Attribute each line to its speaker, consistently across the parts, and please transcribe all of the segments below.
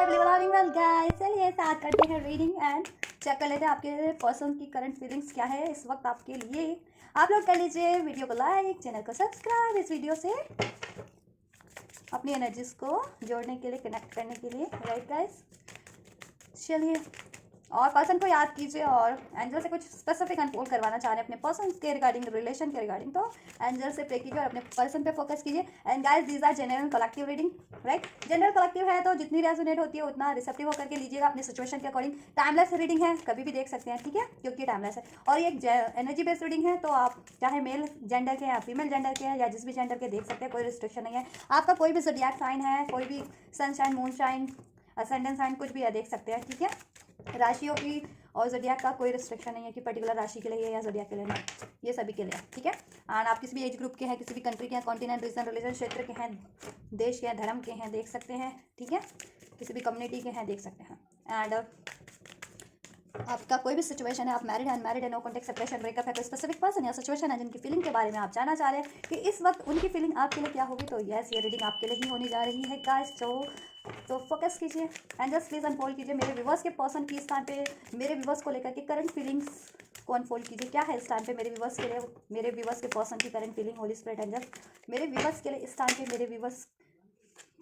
Speaker 1: Well guys, चलिए start करते हैं रीडिंग एंड चेक कर लेते हैं आपके पर्सन की करंट फीलिंग्स क्या है इस वक्त आपके लिए। आप लोग कर लीजिए वीडियो को लाइक, चैनल को सब्सक्राइब, इस वीडियो से अपनी एनर्जीज को जोड़ने के लिए, कनेक्ट करने के लिए। राइट गाइस, चलिए और पर्सन को याद कीजिए और एंजल से कुछ स्पेसिफिक अनफोल्ड करवाना चाह रहे हैं अपने पर्सन के रिगार्डिंग, रिलेशन के रिगार्डिंग, तो एंजल से प्रे कीजिए और अपने पर्सन पे फोकस कीजिए। And guys, these are general collective reading, right. General collective है तो जितनी रेजोनेट होती है उतना रिसेप्टिव होकर के लीजिएगा अपनी सिचुएशन के अकॉर्डिंग। टाइमलेस रीडिंग है, कभी भी देख सकते हैं, ठीक है, क्योंकि टाइमलेस है। और ये एनर्जी बेस्ड रीडिंग है, तो आप चाहे मेल जेंडर के या फीमेल जेंडर के हैं या जिस भी जेंडर के देख सकते हैं, कोई रिस्ट्रिक्शन नहीं है। आपका कोई भी ज़ोडिएक साइन है, कोई भी सनशाइन, मूनशाइन, असेंडेंट साइन, कुछ भी है, देख सकते हैं, ठीक है। राशियों की और ज़ोडिएक का कोई रिस्ट्रिक्शन नहीं है कि पर्टिकुलर राशि के लिए या ज़ोडिएक के लिए नहीं, ये सभी के लिए, ठीक है। एंड आप किसी भी एज ग्रुप के हैं, किसी भी कंट्री के हैं, कॉन्टिनेंट, रीजन, रिलीजन, क्षेत्र के हैं, देश के हैं, धर्म के हैं, देख सकते हैं, ठीक है, किसी भी कम्युनिटी के हैं, देख सकते हैं। एंड आपका कोई भी सिचुएशन है, आप मैरिड है, अनमैरिड है, नो कॉन्टेक्ट, सेपरेशन, ब्रेकअप है, कोई स्पेसिफिक पर्सन या सिचुएशन है जिनकी फीलिंग के बारे में आप जानना चाह रहे हैं कि इस वक्त उनकी फीलिंग आपके लिए क्या होगी, तो यस, ये रीडिंग आपके लिए ही होने जा रही है गाइस। तो फोकस कीजिए एंड जस्ट प्लीज अनफोल्ड कीजिए मेरे व्यूवर्स के पर्सन की इस टाइम पे, मेरे व्यूवर्स को लेकर के करंट फीलिंग्स को अनफोल्ड कीजिए। क्या है इस टाइम पे मेरे व्यूवर्स के लिए, मेरे व्यूवर्स के पर्सन की current feeling, Holi spirit angel मेरे व्यूवर्स के लिए इस टाइम पे, मेरे व्यूवर्स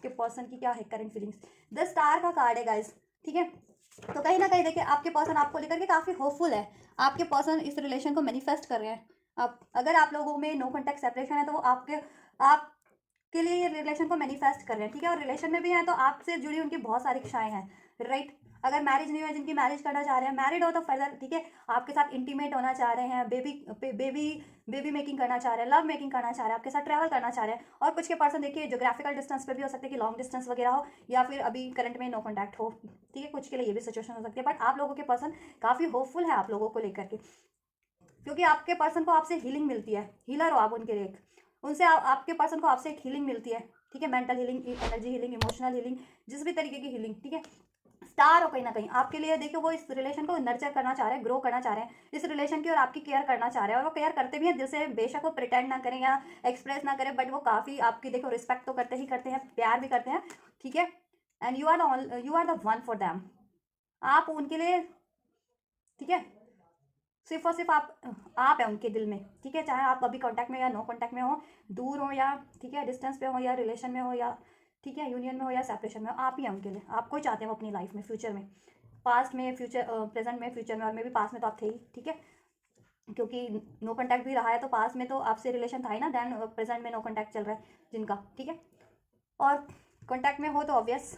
Speaker 1: के पर्सन की क्या है करंट फीलिंग्स। द स्टार का कार्ड है गाइस, ठीक है। तो कहीं ना कहीं देखिए आपके पर्सन आपको लेकर के काफ़ी होपफुल है। आपके पर्सन इस रिलेशन को मैनिफेस्ट कर रहे हैं। अब अगर आप लोगों में नो कॉन्टैक्ट सेपरेशन है तो वो आपके लिए ये रिलेशन को मैनिफेस्ट कर रहे हैं, ठीक है। और रिलेशन में भी हैं तो आपसे जुड़ी उनकी बहुत सारी इच्छाएं हैं, राइट। अगर मैरिज नहीं हुआ, जिनकी मैरिज करना चाह रहे हैं, मैरिड हो तो फर्दर, ठीक है, आपके साथ इंटीमेट होना चाह रहे हैं, बेबी मेकिंग करना चाह रहे हैं, लव मेकिंग करना चाह रहे हैं, आपके साथ ट्रैवल करना चाह रहे हैं। और कुछ के पर्सन देखिए जोग्राफिकल डिस्टेंस पे भी हो सकते हैं कि लॉन्ग डिस्टेंस वगैरह हो, या फिर अभी करंट में नो कॉन्टैक्ट हो, ठीक है, कुछ के लिए ये भी सिचुएशन हो सकती है। बट आप लोगों के पर्सन काफ़ी होपफुल है आप लोगों को लेकर के, क्योंकि आपके पर्सन को आपसे हीलिंग मिलती है। हीलर हो आप उनके लिए, उनसे आपके पर्सन को आपसे एक हीलिंग मिलती है, ठीक है। Mental healing, energy healing, emotional healing, जिस भी तरीके की हीलिंग, ठीक है। स्टार हो कहीं ना कहीं आपके लिए, देखिए वो इस रिलेशन को नर्चर करना चाह रहे हैं, ग्रो करना चाह रहे हैं इस रिलेशन की, और आपकी केयर करना चाह रहे हैं। और वो केयर करते भी हैं दिल से, बेशक वो प्रिटेंड ना करें या एक्सप्रेस ना करें, बट वो काफ़ी आपकी, देखो, रिस्पेक्ट तो करते ही करते हैं, प्यार भी करते हैं, ठीक है। And you are the one for them, आप उनके लिए, ठीक है, सिर्फ और सिर्फ आप है उनके दिल में, ठीक है। चाहे आप अभी कांटेक्ट में या नो कांटेक्ट में हो, दूर हो या, ठीक है, डिस्टेंस पे हो या रिलेशन में हो या, ठीक है, यूनियन में हो या सेपरेशन में हो, आप ही हैं उनके लिए। आपको ही चाहते हैं वो अपनी लाइफ में, फ्यूचर में, पास्ट में, फ्यूचर, प्रेजेंट में, फ्यूचर में, और मे भी पास्ट में तो आप थे ही, ठीक है, क्योंकि नो कांटेक्ट भी रहा है तो पास्ट में तो आपसे रिलेशन था ही ना, देन प्रेजेंट में नो कांटेक्ट चल रहा है जिनका, ठीक है। और कांटेक्ट में हो तो ऑब्वियस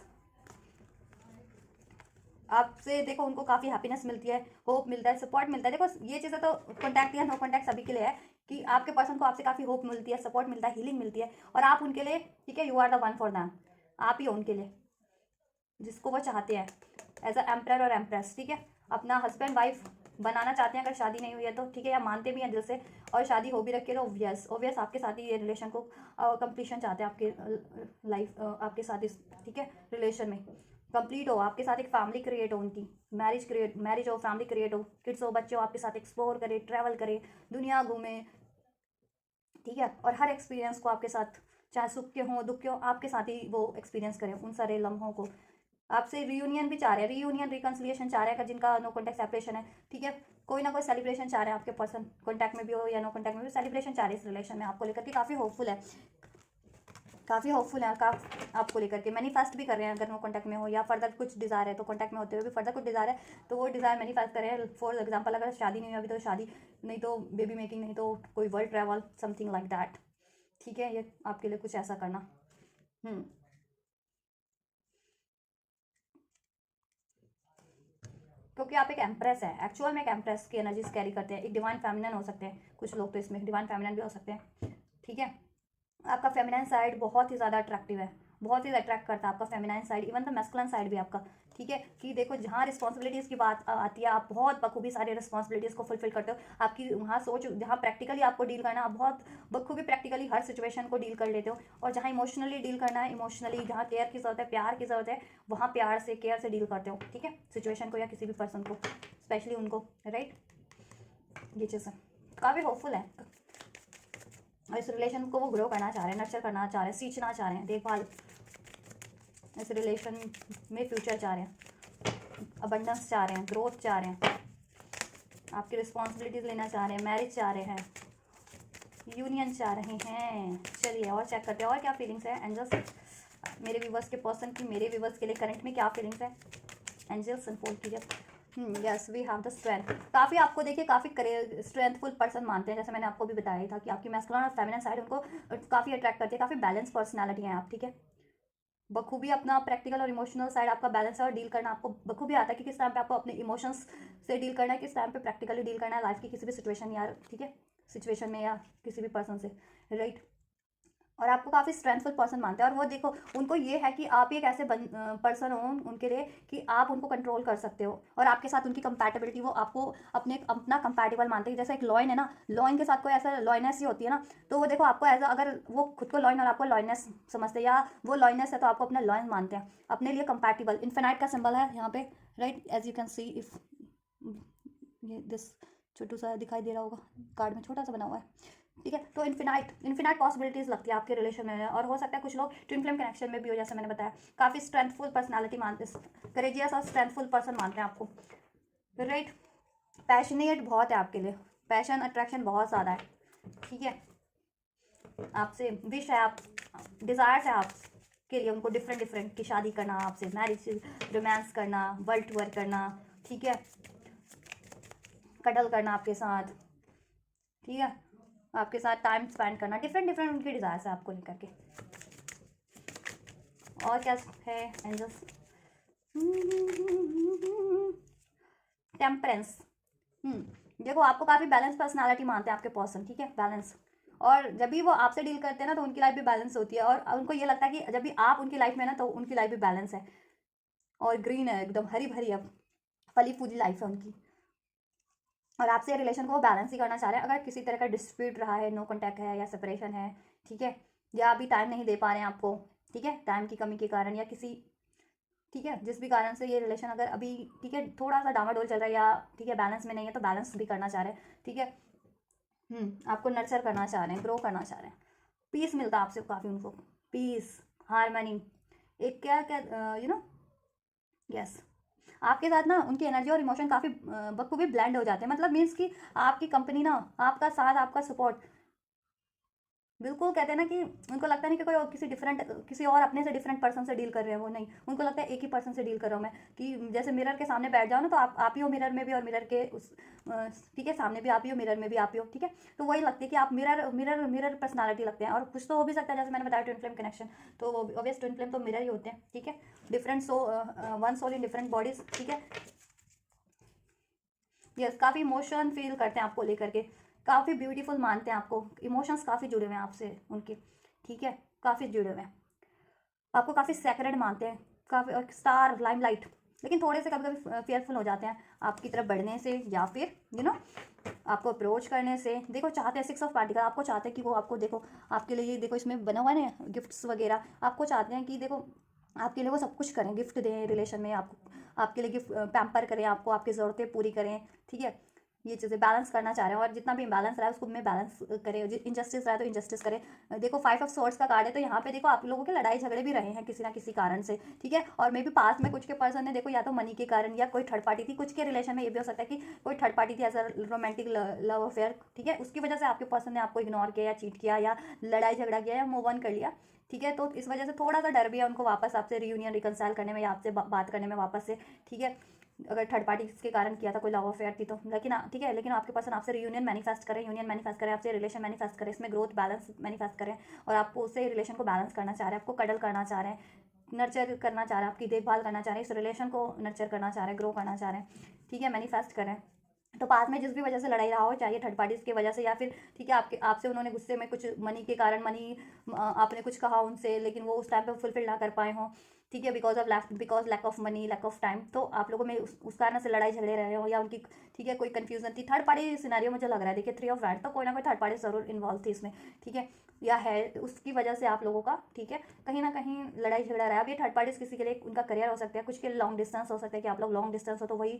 Speaker 1: आपसे, देखो, उनको काफ़ी हैप्पीनेस मिलती है, होप मिलता है, सपोर्ट मिलता है। देखो ये चीज़ें तो कॉन्टैक्ट या नो कॉन्टैक्ट सभी के लिए है कि आपके पर्सन को आपसे काफ़ी होप मिलती है, सपोर्ट मिलता है, हीलिंग मिलती है, और आप उनके लिए, ठीक है, you are the one for them, आप ही हो उनके लिए जिसको वो चाहते हैं एज अ एम्प्रर और एम्प्रेस, ठीक है। अपना हस्बैंड वाइफ बनाना चाहते हैं अगर शादी नहीं हुई है तो, ठीक है, या मानते भी हैं दिल से, और शादी हो भी रखी है तो ओबियस आपके साथ ही ये रिलेशन को कंप्लीशन चाहते हैं, आपके लाइफ, आपके साथ इस, ठीक है, रिलेशन में कंप्लीट हो, आपके साथ एक फैमिली क्रिएट हो, उनकी मैरिज हो, फैमिली क्रिएट हो, किड्स हो, बच्चे हो, आपके साथ एक्सप्लोर करे, ट्रैवल करे, दुनिया घूमे, ठीक है। और हर एक्सपीरियंस को आपके साथ, चाहे सुख के हों, दुख के हों, आपके साथ ही वो एक्सपीरियंस करें उन सारे लम्हों को। आपसे रीयूनियन भी चाह रहे हैं, रीयूनियन, रिकन्सिलिएशन चाह रहे हैं, अगर जिनका नो कॉन्टैक्ट सेपरेशन है, ठीक है, कोई ना कोई सेलिब्रेशन चाह रहे हैं आपके पर्सन, कॉन्टैक्ट में भी हो या नो कॉन्टैक्ट में भी, सेलिब्रेशन चाह रहे हैं इस रिलेशन में आपको लेकर के, काफ़ी होपफुल है, काफ़ी होपफुल है आपको लेकर के, मैनिफेस्ट भी कर रहे हैं अगर नो कॉन्टैक्ट में हो, या फर्दर कुछ डिज़ायर है तो कॉन्टैक्ट में होते हुए भी फर्दर कुछ डिज़ायर है तो वो डिज़ायर मैनिफेस्ट कर रहे हैं। फॉर एग्जांपल, अगर शादी नहीं हुई अभी तो शादी, नहीं तो बेबी मेकिंग, नहीं तो कोई world travel, something like that, ठीक है। ये आपके लिए कुछ ऐसा करना, क्योंकि आप एक एम्प्रेस है, एक्चुअल में एक एम्प्रेस की एनर्जीज कैरी करते हैं, एक डिवाइन फेमिनिन हो सकते हैं कुछ लोग, तो इसमें डिवाइन फेमिनिन भी हो सकते हैं, ठीक है। आपका फेमिनाइन साइड बहुत ही ज़्यादा अट्रैक्टिव है, बहुत ही अट्रैक्ट करता है आपका feminine side, even the masculine side भी आपका, ठीक है। कि देखो जहाँ रिस्पॉन्सिबिलिटीज़ की बात आती है, आप बहुत बखूबी सारी रिस्पॉन्सिबिलिटीज़ को फुलफिल करते हो। आपकी वहाँ सोच, जहाँ प्रैक्टिकली आपको डील करना, आप बहुत बखूबी प्रैक्टिकली हर सिचुएशन को डील कर लेते हो। और जहाँ इमोशनली डील करना है, इमोशनली जहाँ केयर की ज़रूरत है, प्यार की ज़रूरत है, वहाँ प्यार से, केयर से डील करते हो, ठीक है, सिचुएशन को या किसी भी पर्सन को, स्पेशली उनको, राइट। ये चीज़ काफ़ी होपफुल है, और इस रिलेशन को वो ग्रो करना चाह रहे हैं, नर्चर करना चाह रहे हैं, सींचना चाह रहे हैं, देखभाल इस रिलेशन में फ्यूचर चाह रहे हैं, अबंडेंस चाह रहे हैं, ग्रोथ चाह रहे हैं, आपकी रिस्पॉन्सिबिलिटीज़ लेना चाह रहे हैं, मैरिज चाह रहे हैं, यूनियन चाह रहे हैं। चलिए और चेक करते हैं और क्या फीलिंग्स है एंजल्स मेरे व्यूवर्स के पर्सन की, मेरे व्यूवर्स के लिए करंट में क्या फीलिंग्स है एंजल्स अनफोल्ड कीजिए। Yes we have the strength. काफ़ी आपको देखिए काफ़ी स्ट्रेंथफुल पर्सन मानते हैं, जैसे मैंने आपको भी बताया था कि आपकी मैस्कुलिन और फेमिनिन साइड उनको काफ़ी अट्रैक्ट करती है, काफ़ी बैलेंस पर्सनैलिटी है आप, ठीक है। बखूबी अपना प्रैक्टिकल और इमोशनल साइड आपका बैलेंस है और डील करना आपको बखूबी आता है कि किस टाइम पे आपको अपने इमोशंस से डील करना है, किस टाइम पे प्रैक्टिकली डील करना है लाइफ की किसी भी सिचुएशन या ठीक है सिचुएशन में या किसी भी पर्सन से, राइट। और आपको काफ़ी स्ट्रेंथफुल पर्सन मानते हैं और वो देखो उनको ये है कि आप एक ऐसे पर्सन हो उनके लिए कि आप उनको कंट्रोल कर सकते हो और आपके साथ उनकी कंपैटिबिलिटी वो आपको अपना कंपैटिबल मानते हैं। जैसे एक लॉयन है ना, लॉयन के साथ कोई ऐसा लॉयनेस ही होती है ना, तो वो देखो आपको एज अगर वो खुद को लॉयन और आपको लॉयनेस समझते हैं या वो लॉयनेस है तो आपको अपना लॉयन मानते हैं, अपने लिए कंपैटिबल। इन्फिनाइट का सिंबल है यहाँ पे, right, as you can see if ये दिस छोटू सा दिखाई दे रहा होगा, कार्ड में छोटा सा बना हुआ है, ठीक है। तो इन्फिनाइट पॉसिबिलिटीज़ लगती है आपके रिलेशन में और हो सकता है कुछ लोग ट्विन फ्लेम कनेक्शन में भी हो, जैसे मैंने बताया। काफ़ी स्ट्रेंथफुल पर्सनालिटी मानते, करेजियस और स्ट्रेंथफुल पर्सन मानते हैं आपको, राइट। पैशनेट बहुत है आपके लिए, पैशन अट्रैक्शन बहुत ज़्यादा है, ठीक है। आपसे विश है, आप डिज़ायर्स है आपके लिए उनको डिफरेंट की शादी करना, आपसे मैरिज रोमांस करना, वर्ल्ड टूर करना, ठीक है, कटल करना आपके साथ, ठीक है, आपके साथ टाइम स्पेंड करना, डिफरेंट उनकी डिज़ायर्स है आपको लेकर के। और क्या है एंजल्स, टेम्परेंस। देखो आपको काफ़ी बैलेंस पर्सनालिटी मानते हैं आपके पर्सन, ठीक है, बैलेंस। और जब भी वो आपसे डील करते हैं ना तो उनकी लाइफ भी बैलेंस होती है और उनको ये लगता है कि जब भी आप उनकी लाइफ में ना तो उनकी लाइफ भी बैलेंस है और ग्रीन है, एकदम हरी भरी अब फली फूली लाइफ है उनकी। और आपसे रिलेशन को वो बैलेंस ही करना चाह रहे हैं। अगर किसी तरह का डिस्प्यूट रहा है, नो कॉन्टैक्ट है या सेपरेशन है, ठीक है, या अभी टाइम नहीं दे पा रहे हैं आपको, ठीक है, टाइम की कमी के कारण या किसी, ठीक है, जिस भी कारण से ये रिलेशन अगर अभी, ठीक है, थोड़ा सा डामाडोल चल रहा है या ठीक है बैलेंस में नहीं है तो बैलेंस भी करना चाह रहे हैं, ठीक है। आपको नर्चर करना चाह रहे हैं, ग्रो करना चाह रहे हैं, पीस मिलता है आपसे काफ़ी उनको, पीस, हारमनी, एक क्या क्या यू नो, यस। आपके साथ ना उनकी एनर्जी और इमोशन काफ़ी बखूबी ब्लेंड हो जाते हैं, मतलब मीन्स कि आपकी कंपनी ना, आपका साथ, आपका सपोर्ट, बिल्कुल कहते हैं ना कि उनको लगता नहीं कि कोई और किसी और अपने से डिफरेंट पर्सन से डील कर रहे हैं, वो नहीं, उनको लगता है एक ही पर्सन से डील कर रहा हूँ मैं, कि जैसे मिरर के सामने बैठ जाओ ना तो आप ही हो मिरर में भी और मिरर के उस ठीक है सामने भी आप ही हो, मिरर में भी आप ही हो, ठीक है। तो वही लगती है कि आप मिरर पर्सनालिटी लगते हैं और कुछ तो हो भी सकता है, जैसे मैंने बताया ट्विन फ्लेम कनेक्शन, तो ऑब्वियस ट्विन फ्लेम तो मिरर ही होते हैं, ठीक है, different one soul in different bodies, ठीक है। यस, काफ़ी इमोशन फील करते हैं आपको लेकर के, काफ़ी ब्यूटीफुल मानते हैं आपको, इमोशंस काफ़ी जुड़े हुए हैं आपसे उनके, ठीक है, काफ़ी जुड़े हुए हैं, आपको काफ़ी सेक्रेड मानते हैं, काफ़ी और स्टार लाइमलाइट, लेकिन थोड़े से कभी कभी फेयरफुल हो जाते हैं आपकी तरफ बढ़ने से या फिर आपको अप्रोच करने से। देखो चाहते हैं 6 ऑफ पार्टिकल, आपको चाहते हैं कि वो आपको देखो आपके लिए, ये देखो इसमें बना हुआ है ना गिफ्ट्स वगैरह, आपको चाहते हैं कि देखो आपके लिए वो सब कुछ करें, गिफ्ट दें रिलेशन में आपको, आपके लिए गिफ्ट पैम्पर करें, आपको आपकी ज़रूरतें पूरी करें, ठीक है। ये चीज़ें बैलेंस करना चाह रहे हैं और जितना भी इम्बैलेंस रहा है उसको में बैलेंस करें, इनजस्टिस रहा है तो इनजस्टिस करें। देखो 5 ऑफ सोर्ड्स का कार्ड है, तो यहाँ पे देखो आप लोगों के लड़ाई झगड़े भी रहे हैं किसी ना किसी कारण से, ठीक है। और मे भी पास में कुछ के पर्सन ने देखो या तो मनी के कारण या कोई थर्ड पार्टी थी, कुछ के रिलेशन में ये भी हो सकता है कि कोई थर्ड पार्टी थी as a romantic love affair, ठीक है, उसकी वजह से आपके पर्सन ने आपको इग्नोर किया या चीट किया या लड़ाई झगड़ा किया या मूव ऑन कर लिया, ठीक है। तो इस वजह से थोड़ा सा डर भी है उनको वापस आपसे रियूनियन रिकनसाइल करने में या आपसे बात करने में वापस से, ठीक है। अगर थर्ड पार्टी के कारण किया था, कोई लव अफेयर थी तो, लेकिन ठीक है, लेकिन आपके पर्सन आपसे रियूनियन मैनिफेस्ट करें, यूनियन मैनिफेस्ट करें, आपसे रिलेशन मैनिफेस्ट करें, इसमें ग्रोथ बैलेंस मैनिफेस्ट करें और आपको उससे रिलेशन को बैलेंस करना चाह रहे हैं, आपको कडल करना चाह रहे हैं, नर्चर करना चाह रहे हैं, आपकी देखभाल करना चाह रहे हैं, इस रिलेशन को नर्चर करना चाह रहे हैं, ग्रो करना चाह रहे हैं, ठीक है, मैनिफेस्ट करें। तो पास में जिस भी वजह से लड़ाई रहा हो, चाहे थर्ड पार्टीज की वजह से या फिर ठीक है आपसे उन्होंने गुस्से में कुछ मनी के कारण, मनी आपने कुछ कहा उनसे लेकिन वो उस टाइम पे फुलफिल ना कर पाए हों, ठीक है, because lack of money, lack of time, तो आप लोगों में उस कारण से लड़ाई झगड़े रहे हो या उनकी, ठीक है, कोई कंफ्यूजन थी। थर्ड पार्टी सिनेरियो मुझे लग रहा है, देखिए 3 ऑफ वैंड, तो कोई ना कोई थर्ड पार्टी जरूर इन्वॉल्व थी इसमें, ठीक है, या है, उसकी वजह से आप लोगों का, ठीक है, कहीं ना कहीं लड़ाई झगड़ा रहा है। अब ये थर्ड पार्टीज किसी के लिए उनका करियर हो सकता है, कुछ के लॉन्ग डिस्टेंस हो सकता है कि आप लोग लॉन्ग डिस्टेंस हो तो वही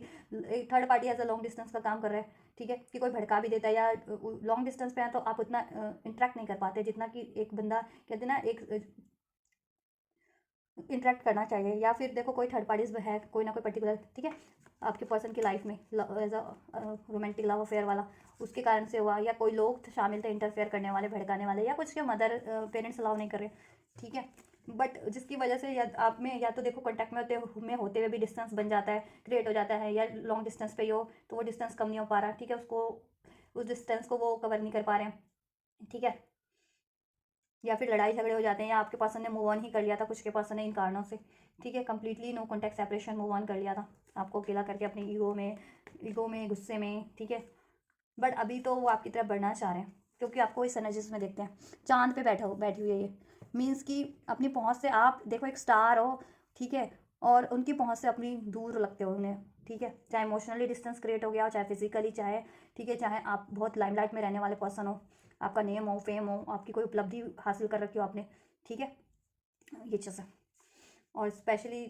Speaker 1: third party as a long distance का काम कर रहे हैं, ठीक है, कि कोई भड़का भी देता है या लॉन्ग डिस्टेंस पे है तो आप उतना इंटरेक्ट नहीं कर पाते जितना कि एक बंदा कहते हैं ना, एक इंटरेक्ट करना चाहिए, या फिर देखो कोई थर्ड पार्टीज है, कोई ना कोई पर्टिकुलर, ठीक है, आपके पर्सन की लाइफ में as a romantic love affair वाला, उसके कारण से हुआ, या कोई लोग शामिल थे इंटरफेयर करने वाले, भड़काने वाले, या कुछ के मदर पेरेंट्स अलाउ नहीं कर रहे, ठीक है, बट जिसकी वजह से या आप में या तो देखो कॉन्टैक्ट में होते हुए भी डिस्टेंस बन जाता है, क्रिएट हो जाता है, या लॉन्ग डिस्टेंस पे ही हो तो वो डिस्टेंस कम नहीं हो पा रहा, ठीक है, उसको उस डिस्टेंस को वो कवर नहीं कर पा रहे हैं, ठीक है, या फिर लड़ाई झगड़े हो जाते हैं, या आपके पर्सन ने मूव ऑन ही कर लिया था कुछ के पर्सन ने इन कारणों से, ठीक है, completely no contact separation, move on कर लिया था आपको अकेला करके अपनी ईगो में गुस्से में, ठीक है, बट अभी तो वो आपकी तरफ बढ़ना चाह रहे हैं, क्योंकि आपको इस एनर्जीज में देखते हैं, चांद पे बैठी हुई है ये, मीन्स कि अपनी पहुंच से आप देखो एक स्टार हो, ठीक है, और उनकी पहुंच से अपनी दूर लगते हो उन्हें, ठीक है, चाहे इमोशनली डिस्टेंस क्रिएट हो गया हो, चाहे फिजिकली, चाहे, ठीक है, चाहे आप बहुत लाइमलाइट में रहने वाले पर्सन हो, आपका नेम हो, फेम हो, आपकी कोई उपलब्धि हासिल कर रखी हो आपने, ठीक है, ये चीज़ है, और स्पेशली,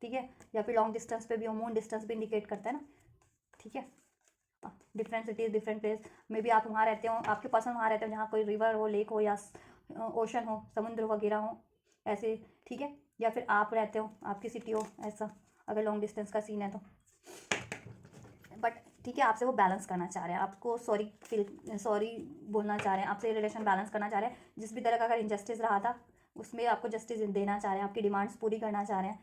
Speaker 1: ठीक है, या फिर लॉन्ग डिस्टेंस पे भी हो, मून डिस्टेंस भी इंडिकेट करता है ना, ठीक है, डिफरेंट सिटीज़, डिफरेंट प्लेस में भी आप वहाँ रहते हो, आपके पर्सन वहाँ रहते हो जहाँ कोई रिवर हो, लेक हो, या ओशन हो, समुद्र वगैरह हो, ऐसे, ठीक है, या फिर आप रहते हो, आपकी सिटी हो, ऐसा अगर लॉन्ग डिस्टेंस का सीन है तो, बट ठीक है, आपसे वो बैलेंस करना चाह रहे हैं, आपको सॉरी बोलना चाह रहे हैं, आपसे रिलेशन बैलेंस करना चाह रहे हैं, जिस भी तरह का अगर इंजस्टिस रहा था उसमें आपको जस्टिस देना चाह रहे हैं, आपकी डिमांड्स पूरी करना चाह रहे हैं,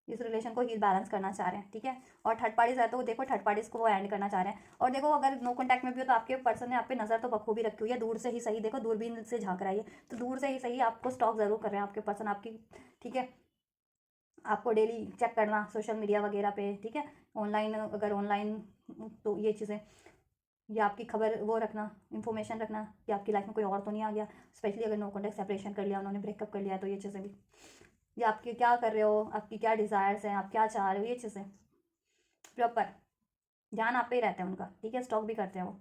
Speaker 1: इस रिलेशन को हील बैलेंस करना चाह रहे हैं, ठीक है, और थर्ड पार्टीज है तो देखो थर्ड पार्टीज को वो एंड करना चाह रहे हैं, और देखो अगर नो कॉन्टैक्ट में भी हो तो आपके पर्सन ने आप पे नज़र तो बखूबी रखी हुई है, दूर से ही सही, देखो दूरबीन से झांक रहा है, तो दूर से ही सही आपको स्टॉक ज़रूर कर रहे हैं आपके पर्सन आपकी, ठीक है, आपको डेली चेक करना सोशल मीडिया वगैरह पे, ठीक है, ऑनलाइन, अगर ऑनलाइन तो ये चीज़ें, या आपकी खबर वो रखना, इन्फॉर्मेशन रखना कि आपकी लाइफ में कोई और तो नहीं आ गया, स्पेशली अगर नो कॉन्टैक्ट सेपरेशन कर लिया, उन्होंने ब्रेकअप कर लिया, तो ये चीज़ें भी, या आपके क्या कर रहे हो, आपकी क्या डिज़ायर्स हैं, आप क्या चाह रहे हो, ये चीज़ें प्रॉपर ध्यान आप पे ही रहता है उनका, ठीक है, स्टॉक भी करते हैं वो,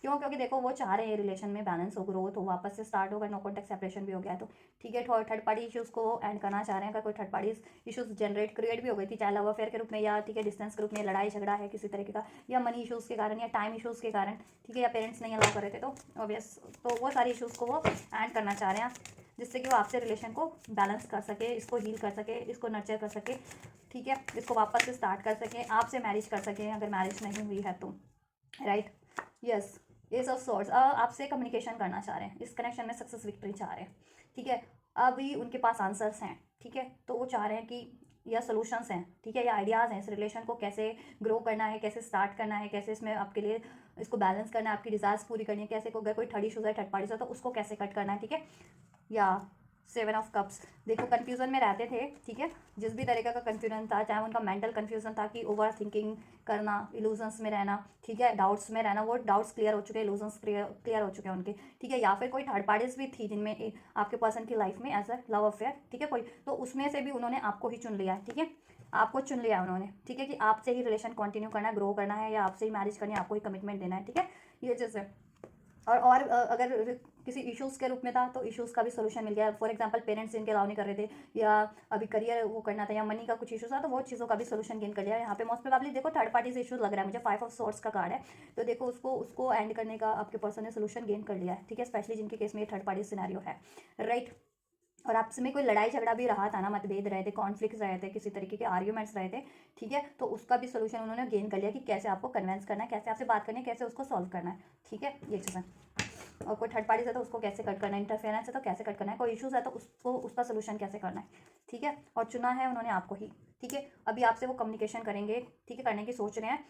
Speaker 1: क्यों, क्योंकि देखो वो चाह रहे हैं रिलेशन में बैलेंस हो, ग्रोथ हो, वापस से स्टार्ट होगा, नो कॉन्टैक्ट सेपरेशन भी हो गया तो, ठीक है, थर्ड पार्टी इशूज़ को एंड करना चाह रहे हैं, अगर कोई third party issues generate create भी हो गई थी, चाहे लव अफेयर के रूप में, या ठीक है डिस्टेंस के रूप में, लड़ाई झगड़ा है किसी तरीके का, या मनी इशूज़ के कारण, या टाइम इशूज़ के कारण, ठीक है, या पेरेंट्स नहीं अलाउ कर रहे थे, तो ऑब्वियस तो वो सारी इशूज़ को वो एंड करना चाह रहे हैं, जिससे कि वो आपसे रिलेशन को बैलेंस कर सके, इसको हील कर सके, इसको नर्चर कर सके, ठीक है, इसको वापस से स्टार्ट कर सकें, आपसे मैरिज कर सकें अगर मैरिज नहीं हुई है तो, right, yes, S of swords, आपसे कम्युनिकेशन करना चाह रहे हैं, इस कनेक्शन में सक्सेस विक्ट्री चाह रहे हैं, ठीक है, अभी उनके पास आंसर्स हैं, ठीक है, तो वो चाह रहे हैं कि या सोल्यूशंस हैं, ठीक है, या आइडियाज़ हैं, इस रिलेशन को कैसे ग्रो करना है, कैसे स्टार्ट करना है, कैसे इसमें आपके लिए इसको बैलेंस करना है, आपकी डिज़ायर्स पूरी करनी है, कैसे को अगर कोई थर्ड इशूज़ है, थर्ड पार्टीज है तो उसको कैसे कट करना है, ठीक है, या 7 ऑफ कप्स, देखो कन्फ्यूज़न में रहते थे, ठीक है, जिस भी तरीके का कन्फ्यूजन था, चाहे उनका मेंटल कन्फ्यूजन था कि ओवर थिंकिंग करना, इल्यूजन्स में रहना, ठीक है, डाउट्स में रहना, वो डाउट्स क्लियर हो चुके हैं, इल्यूजन्स क्लियर हो चुके हैं उनके, ठीक है, या फिर कोई थर्ड पार्टीज भी थी जिनमें आपके पर्सन की लाइफ में एज अ लव अफेयर, ठीक है, कोई तो उसमें से भी उन्होंने आपको ही चुन लिया है, ठीक है, आपको चुन लिया है उन्होंने, ठीक है, कि आपसे ही रिलेशन कंटिन्यू करना है, ग्रो करना है, या आपसे ही मैरिज करनी है, आपको ही कमिटमेंट देना है, ठीक है, ये चीज़ है, और अगर किसी इश्यूज़ के रूप में था तो इश्यूज़ का भी सोल्यूशन मिल गया, फॉर एग्जांपल पेरेंट्स इनके अलाउ नहीं कर रहे थे, या अभी करियर वो करना था, या मनी का कुछ इशूज़ था, तो वो चीज़ों का भी सोल्यूशन गेन कर लिया यहाँ पे, मोस्ट प्रोबेबली देखो थर्ड पार्टी से इशूज़ लग रहा है मुझे, 5 ऑफ सोर्ड्स का कार्ड है, तो देखो उसको एंड करने का आपके पर्सन ने सोल्यूशन गेन कर लिया है, ठीक है, स्पेशली जिनके केस में थर्ड पार्टी सिनेरियो है, राइट, और आपसे में कोई लड़ाई झगड़ा भी रहा था ना, मतभेद रहे थे, कॉन्फ्लिक्ट रहे थे, किसी तरीके के आर्ग्यूमेंट्स रहे थे, ठीक है, तो उसका भी सोल्यूशन उन्होंने गेन कर लिया कि कैसे आपको कन्विंस करना है, कैसे आपसे बात करनी है, कैसे उसको सॉल्व करना है, ठीक है, ये चीज़ें, और कोई थर्ड पार्टी है तो उसको कैसे कट करना है, इंटरफेरेंस है तो कैसे कट करना है, कोई इशूज़ है तो उसको उसका सोल्यूशन कैसे करना है, ठीक है, और चुना है उन्होंने आपको ही, ठीक है, अभी आपसे वो कम्युनिकेशन करेंगे, ठीक है, करने की सोच रहे हैं,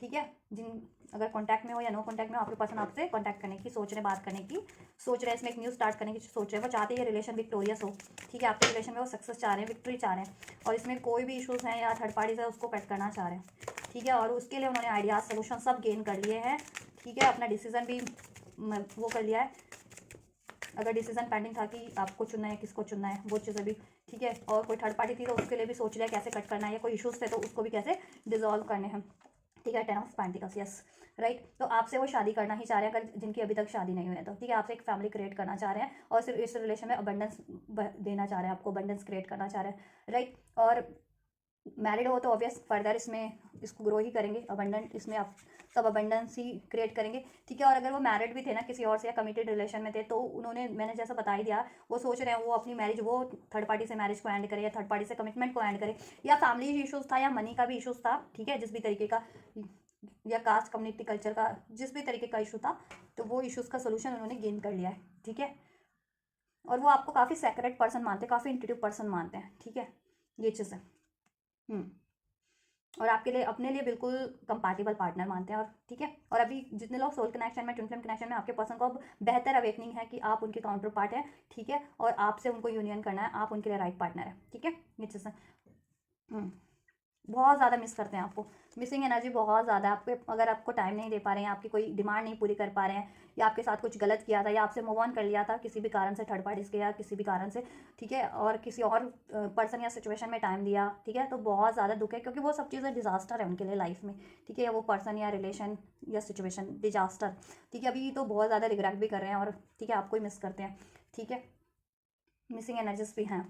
Speaker 1: ठीक है, जिन अगर कांटेक्ट में हो या नो कांटेक्ट में हो, आपके पर्सन आपसे कांटेक्ट करने की सोच रहे हैं, बात करने की सोच रहे हैं, इसमें एक न्यू स्टार्ट करने की सोच रहे हैं, वो चाहते हैं ये रिलेशन विक्टोरियस हो, ठीक है, आपके रिलेशन में वो सक्सेस चाह रहे हैं, विक्ट्री चाह रहे हैं, और इसमें कोई भी इशूज़ हैं या थर्ड पार्टीज है उसको कट करना चाह रहे हैं, ठीक है, और उसके लिए उन्होंने आइडियाज सोल्यूशन सब गेन कर लिए हैं, ठीक है, अपना डिसीजन भी वो कर लिया है, अगर डिसीजन पेंडिंग था कि आपको चुनना है किसको चुनना है वो चीज़ें भी, ठीक है, और कोई थर्ड पार्टी थी तो उसके लिए भी सोच लिया कैसे कट करना है, या कोई इशूज़ थे तो उसको भी कैसे डिजोल्व करने हैं, ठीक है, 10 ऑफ पेंटिकल्स, यस, राइट, तो आपसे वो शादी करना ही चाह रहे हैं, अगर जिनकी अभी तक शादी नहीं हुई है तो, ठीक है, आपसे एक फैमिली क्रिएट करना चाह रहे हैं, और सिर्फ इस रिलेशन में अबंडेंस देना चाह रहे हैं, आपको अबंडेंस क्रिएट करना चाह रहे हैं, राइट, और मैरिड हो तो ऑब्वियस फर्दर इसमें इसको ग्रो ही करेंगे, अबंडेंट इसमें आप सब अबंडेंस ही क्रिएट करेंगे, ठीक है। और अगर वो मैरिड भी थे ना किसी और से, या कमिटेड रिलेशन में थे, तो उन्होंने, मैंने जैसा बता ही दिया, वो सोच रहे हैं वो अपनी मैरिज, वो थर्ड पार्टी से मैरिज को एंड करे, या थर्ड पार्टी से कमिटमेंट को एंड करे, या फैमिली इशूज़ था, या मनी का भी इशूज़ था, ठीक है, जिस भी तरीके का, या कास्ट कम्युनिटी कल्चर का जिस भी तरीके का इशू था, तो वो इशूज़ का सोल्यूशन उन्होंने गेन कर लिया है, ठीक है। और वो आपको काफ़ी सेक्रेट पर्सन मानते हैं, काफ़ी इंट्यूटिव पर्सन मानते हैं, ठीक है, ये चीज़ है। और आपके लिए, अपने लिए बिल्कुल कंपैटिबल पार्टनर मानते हैं, और ठीक है। और अभी जितने लोग सोल कनेक्शन में, ट्विन फ्लेम कनेक्शन में, आपके पर्सन को अब बेहतर अवेकनिंग है कि आप उनके काउंटर पार्ट है, ठीक है, और आपसे उनको यूनियन करना है, आप उनके लिए राइट पार्टनर है, ठीक है, ये चीज़ है। बहुत ज़्यादा मिस करते हैं आपको, मिसिंग एनर्जी बहुत ज़्यादा है आपके। अगर आपको टाइम नहीं दे पा रहे हैं, आपकी कोई डिमांड नहीं पूरी कर पा रहे हैं, या आपके साथ कुछ गलत किया था, या आपसे मूव ऑन कर लिया था किसी भी कारण से, थर्ड पार्टीज के या किसी भी कारण से, ठीक है, और किसी और पर्सन या सिचुएशन में टाइम दिया, ठीक है, तो बहुत ज़्यादा दुख है, क्योंकि वो सब चीज़ें डिजास्टर है उनके लिए लाइफ में, ठीक है, या वो पर्सन या रिलेशन या सिचुएशन डिजास्टर, ठीक है। अभी तो बहुत ज़्यादा रिग्रेट भी कर रहे हैं, और ठीक है, आपको ही मिस करते हैं, ठीक है, मिसिंग एनर्जीज भी हैं।